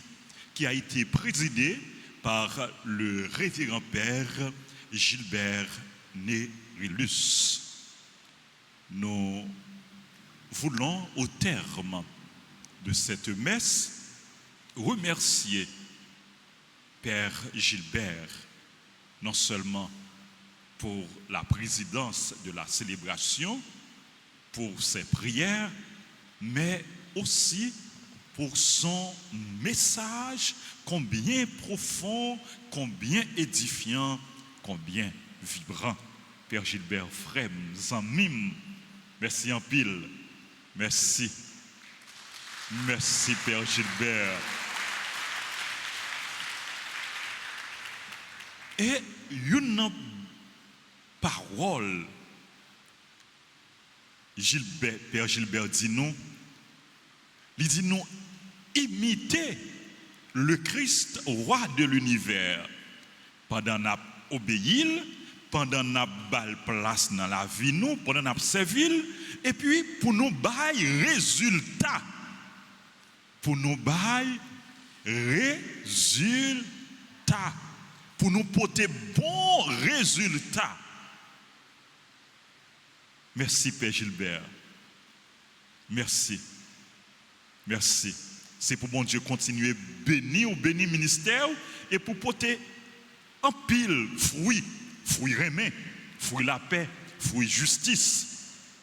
qui a été présidée par le révérend Père Gilbert Nérilus. Nous voulons, au terme de cette messe, remercier Père Gilbert, non seulement pour la présidence de la célébration, pour ses prières, mais aussi pour son message combien profond, combien édifiant, combien vibrant. Père Gilbert, frère, Zamim, merci en pile. Merci. Merci, Père Gilbert. Et une parole, Père Gilbert dit nous, il dit nous imiter le Christ, roi de l'univers, pendant qu'on obéit, pendant qu'on balle place dans la vie, nous, pendant qu'on servi, et puis pour nous bailler résultat. Pour nous bailler résultat. Pour nous porter bon résultat. Merci Père Gilbert. Merci. Merci. C'est pour mon Dieu continuer bénir ministère et pour porter en pile fruit remet, fruit la paix, fruit justice,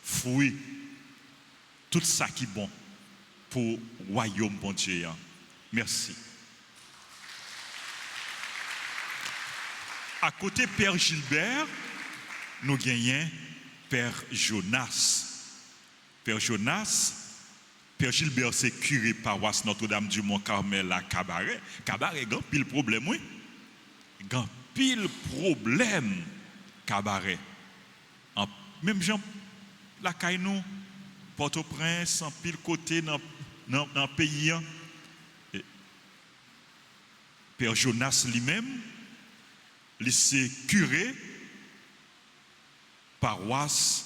fruit tout ça qui est bon pour le royaume bon Dieu. Merci. À côté Père Gilbert, nous gagnons Père Jonas. Père Jonas, Père Gilbert, c'est curé paroisse Notre-Dame du Mont-Carmel à Cabaret. Cabaret, grand pile problème, oui. Grand pile problème, Cabaret. Même gens, la Caïnou, Port-au-Prince, en pile côté dans le pays. Père Jonas lui-même, lycée curé, paroisse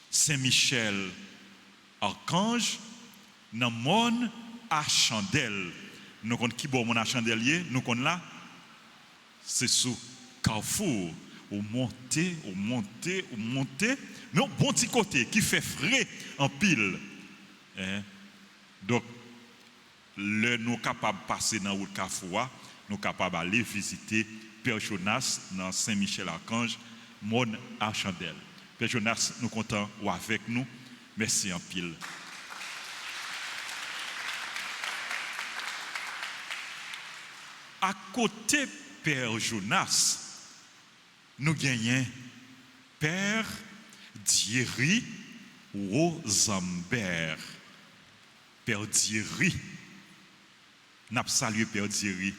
Saint-Michel, Archange, dans mon à Chandelle. Nous connaissons qui bon mon à Chandelier, nous connaissons là, c'est sous Carrefour, ou monter, mais au bon petit côté, qui fait frais en pile. Donc, nous sommes capables de passer dans le Carrefour, nous sommes capables d'aller visiter Père Jonas dans Saint-Michel-Archange, mon à Chandelle. Père Jonas, nous comptons avec nous. Merci en pile. À côté Père Jonas, nous gagnons Père Thierry Rosenberg. Père Thierry. Nous saluons Père Thierry.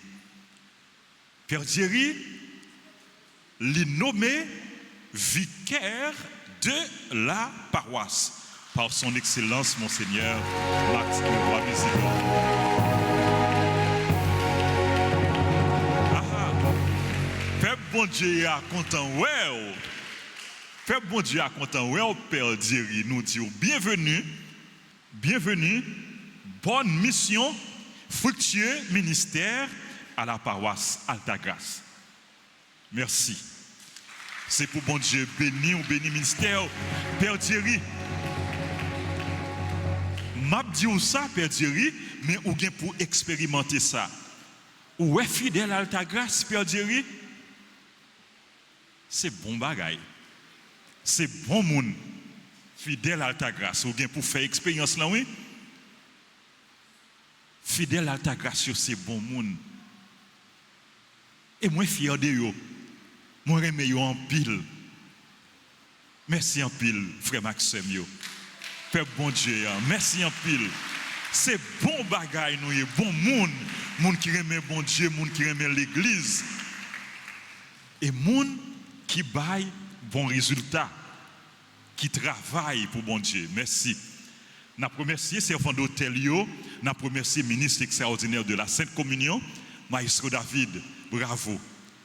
Père Thierry, il est nommé vicaire de la paroisse par son excellence, Monseigneur Max Leroy Misidor. Père bon Dieu a content, ouais. Père bon Dieu a content, ouais, Père Thierry, nous disons bienvenue, bonne mission, fructueux ministère à la paroisse Altagrace. Merci. C'est pour bon Dieu béni ou béni ministère. Père Thierry, m'a dit ça, Père Thierry, mais ou bien pour expérimenter ça. Ou est fidèle à Altagrace, Père Thierry? C'est bon bagaille. c'est bon monde fidèle à ta grâce. Ou bien pour faire expérience là, oui? Fidèle à ta grâce, c'est bon monde. Et moi, fier de yo. Moi, j'aime yo en pile. Merci en pile, frère Maxime yo. Père bon Dieu, merci en pile. C'est bon bagaille nous, bon monde. Monde qui aime bon Dieu, monde qui aime l'église. Et monde qui baille bon résultat. Qui travaille pour bon Dieu. Merci. Nous remercié servant d'hôtel, nous remercié ministre extraordinaire de la Sainte Communion, Maestro David. Bravo.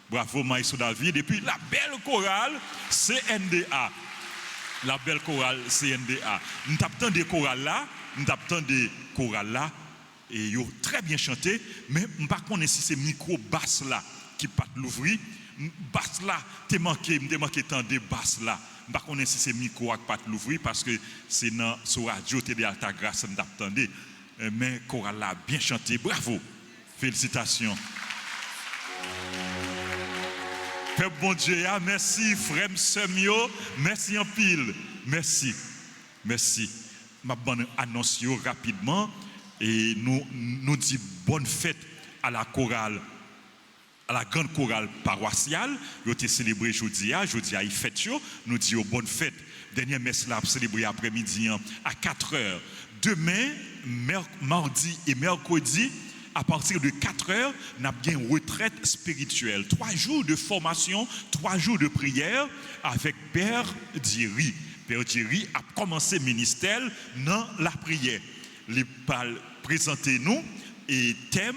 Bravo, Maestro David. Et puis la belle chorale CNDA. La belle chorale CNDA. Nous avons des chorales là, et ils ont très bien chanté, mais je ne sais pas si c'est micro basse là qui pas l'ouvrir. Basse là, t'es manqué tant de basse là. Je ne sais pas si c'est micro qui pas l'ouvrir parce que c'est sur radio Télé Alta Grâce nous attendez. Mais chorale là bien chanté. Bravo. Félicitations. Père bon Dieu, merci frère Semio, merci en pile. Merci. Merci. Je vais annoncer rapidement et nous dit bonne fête à la chorale, à la grande chorale paroissiale. Nous avons célébré jeudi à fête. Nous disons bonne fête. Dernière messe là célébré après-midi à 4h. Demain, mardi et mercredi, à partir de 4h, nous avons une retraite spirituelle. 3 jours de formation, 3 jours de prière avec Père Diri. Père Diri a commencé le ministère dans la prière. Il va présenter nous et thème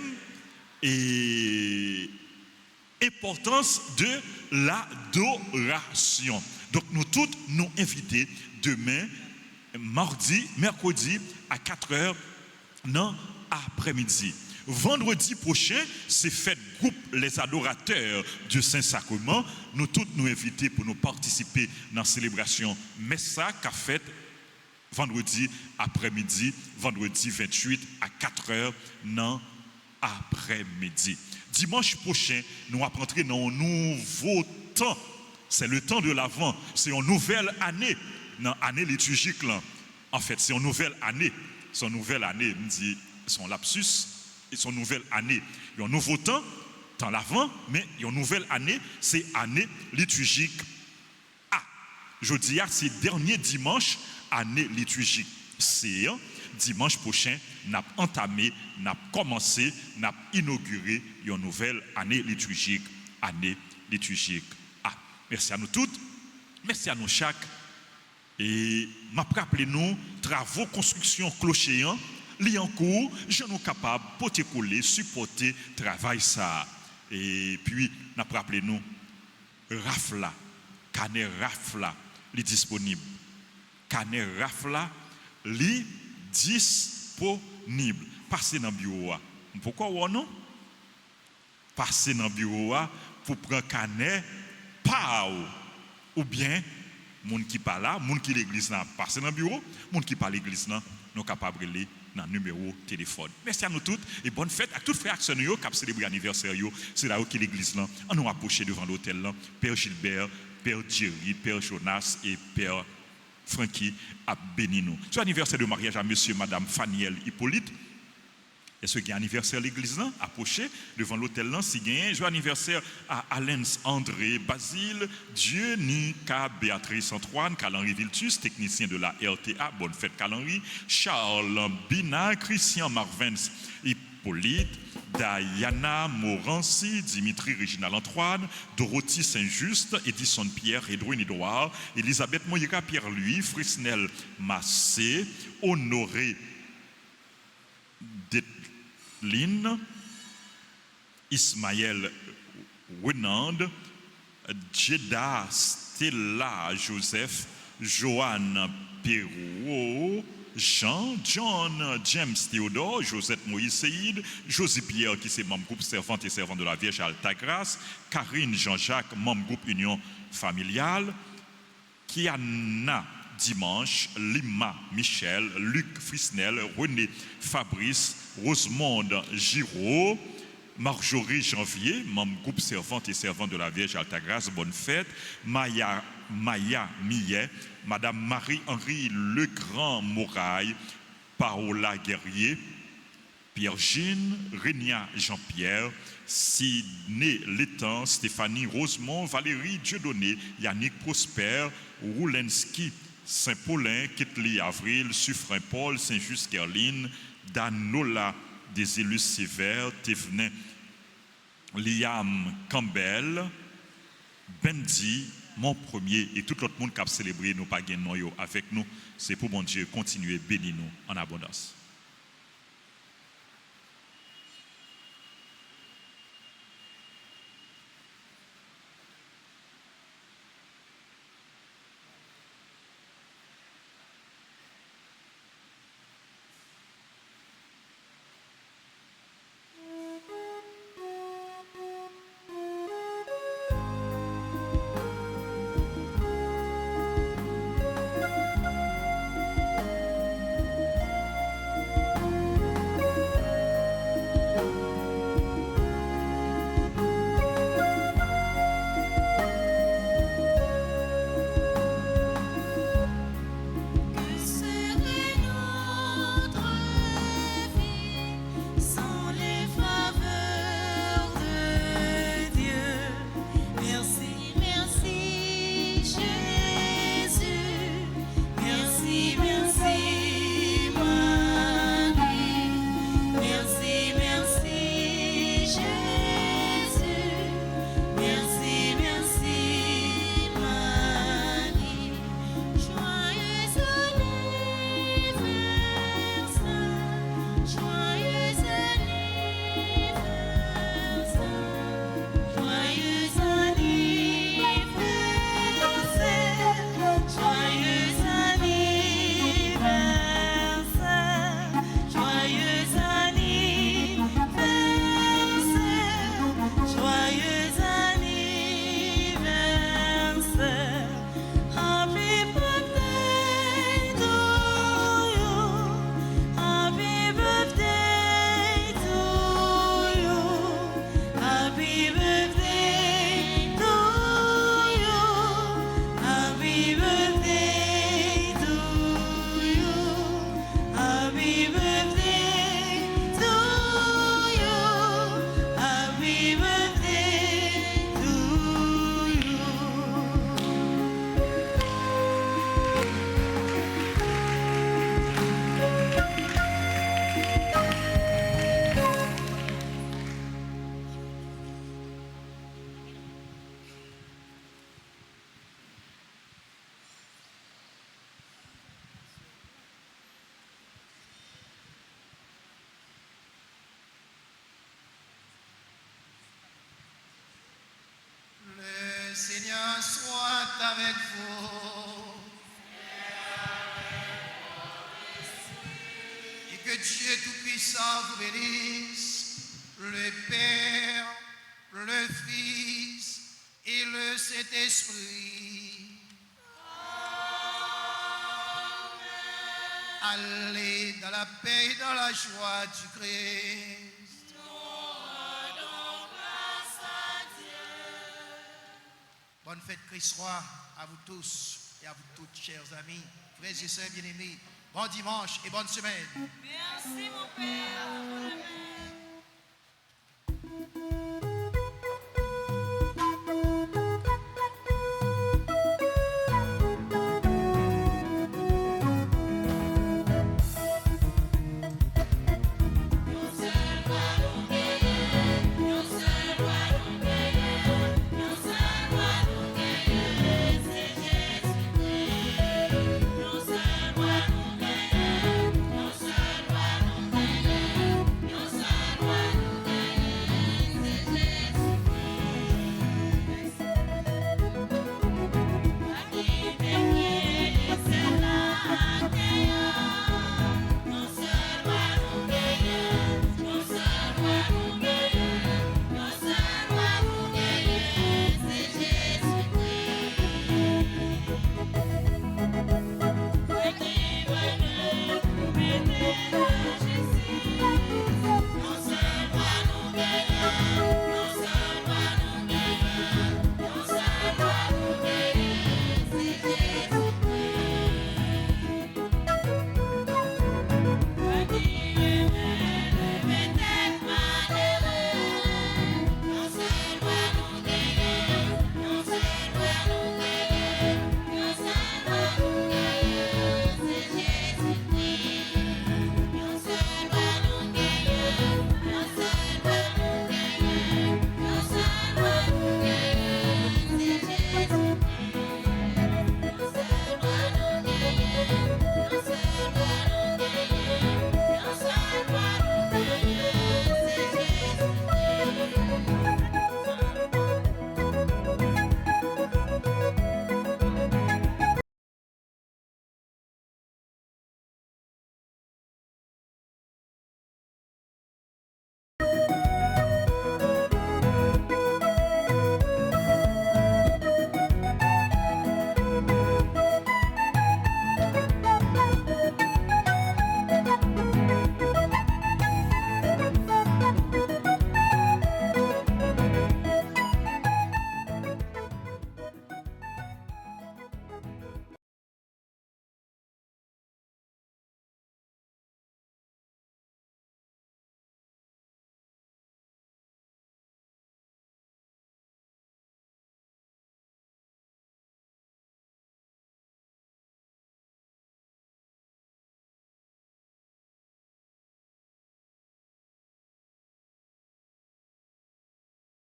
et importance de l'adoration. Donc nous tous nous invitons demain, mardi, mercredi à 4h dans l'après-midi. Vendredi prochain, c'est fête groupe Les Adorateurs du Saint-Sacrement. Nous tous nous invitons pour nous participer dans la célébration Messa qu'a fait vendredi après-midi, vendredi 28 à 4h dans après-midi. Dimanche prochain, nous allons entrer dans un nouveau temps. C'est le temps de l'Avent. C'est une nouvelle année, dans l'année liturgique. Là. En fait, c'est une nouvelle année. C'est une nouvelle année, me dit son lapsus. Et son nouvelle année. Il y a un nouveau temps, dans l'avant, mais il y a une nouvelle année, c'est année liturgique A. Je dis c'est dernier dimanche, année liturgique C. Dimanche prochain, nous avons entamé, nous avons commencé, nous avons inauguré une nouvelle année liturgique A. Merci à nous toutes, merci à nous chaque. Et m'a rappelé nous, travaux, construction, clocher. Li en cours, je nous capable porter coller, supporter travail ça. Et puis n'a rappelé nous Rafla, Canet Rafla, li disponible. Canet Rafla, li disponible. Passez dans le bureau. Pourquoi ou non? Passez dans le bureau pour prendre Canet pas ou bien moun qui pas là, moun qui l'église là, passez dans le bureau, moun qui pas l'église là, nous capables de dans le numéro téléphone. Merci à nous toutes et bonne fête à tous les frères actionnaires qui ont célébré l'anniversaire. C'est là où l'église là, on nous approché devant l'hôtel là, Père Gilbert, Père Thierry, Père Jonas et Père Francky a béni nous. C'est l'anniversaire de mariage à monsieur et madame Faniel Hippolyte. Et ce qui est anniversaire de l'église là, approché devant l'hôtel là, si gagne, joyeux anniversaire à Alens André Basile, Dieu Nika Béatrice Antoine, Calenry Viltus, technicien de la RTA, bonne fête Calenry, Charles Bina, Christian Marvens Hippolyte, Diana Morancy, Dimitri Réginal Antoine, Dorothy Saint-Just, Edison Pierre, Edwin Edouard, Elisabeth Moïka Pierre-Louis, Frisnel Massé, Honoré Lynn, Ismaël Winand, Jeddah Stella Joseph, Joanne Perrault, Jean, John, James Théodore, Josette Moïse Seïd, Josie Pierre qui c'est membre groupe servante et servant de la Vierge Alta Grâce, Karine Jean-Jacques, membre groupe Union Familiale, Kiana Dimanche, Lima Michel, Luc Frisnel, René Fabrice, Rosemonde Giraud, Marjorie Janvier, membre groupe servante et servante de la Vierge Altagrace, bonne fête. Maya Millet, Madame Marie-Henri Legrand Moraille, Paola Guerrier, Pierre-Gine, Rénia Jean-Pierre, Sidney Létang, Stéphanie Rosemont, Valérie Dieudonné, Yannick Prosper, Roulensky, Saint-Paulin, Ketli Avril, Suffren Paul, Saint-Just Kerline, Danola des élus sévères, Thévenin, Liam Campbell, Bendy, mon premier, et tout l'autre monde qui a célébré nous pas gagner avec nous. C'est pour mon Dieu continuer à bénir nous en abondance. Le Seigneur soit avec vous. Et que Dieu Tout-Puissant vous bénisse, le Père, le Fils et le Saint-Esprit. Allez dans la paix et dans la joie du Christ. Bonne fête Christ Roi à vous tous et à vous toutes, chers amis, frères et sœurs bien-aimés. Bon dimanche et bonne semaine. Merci mon Père.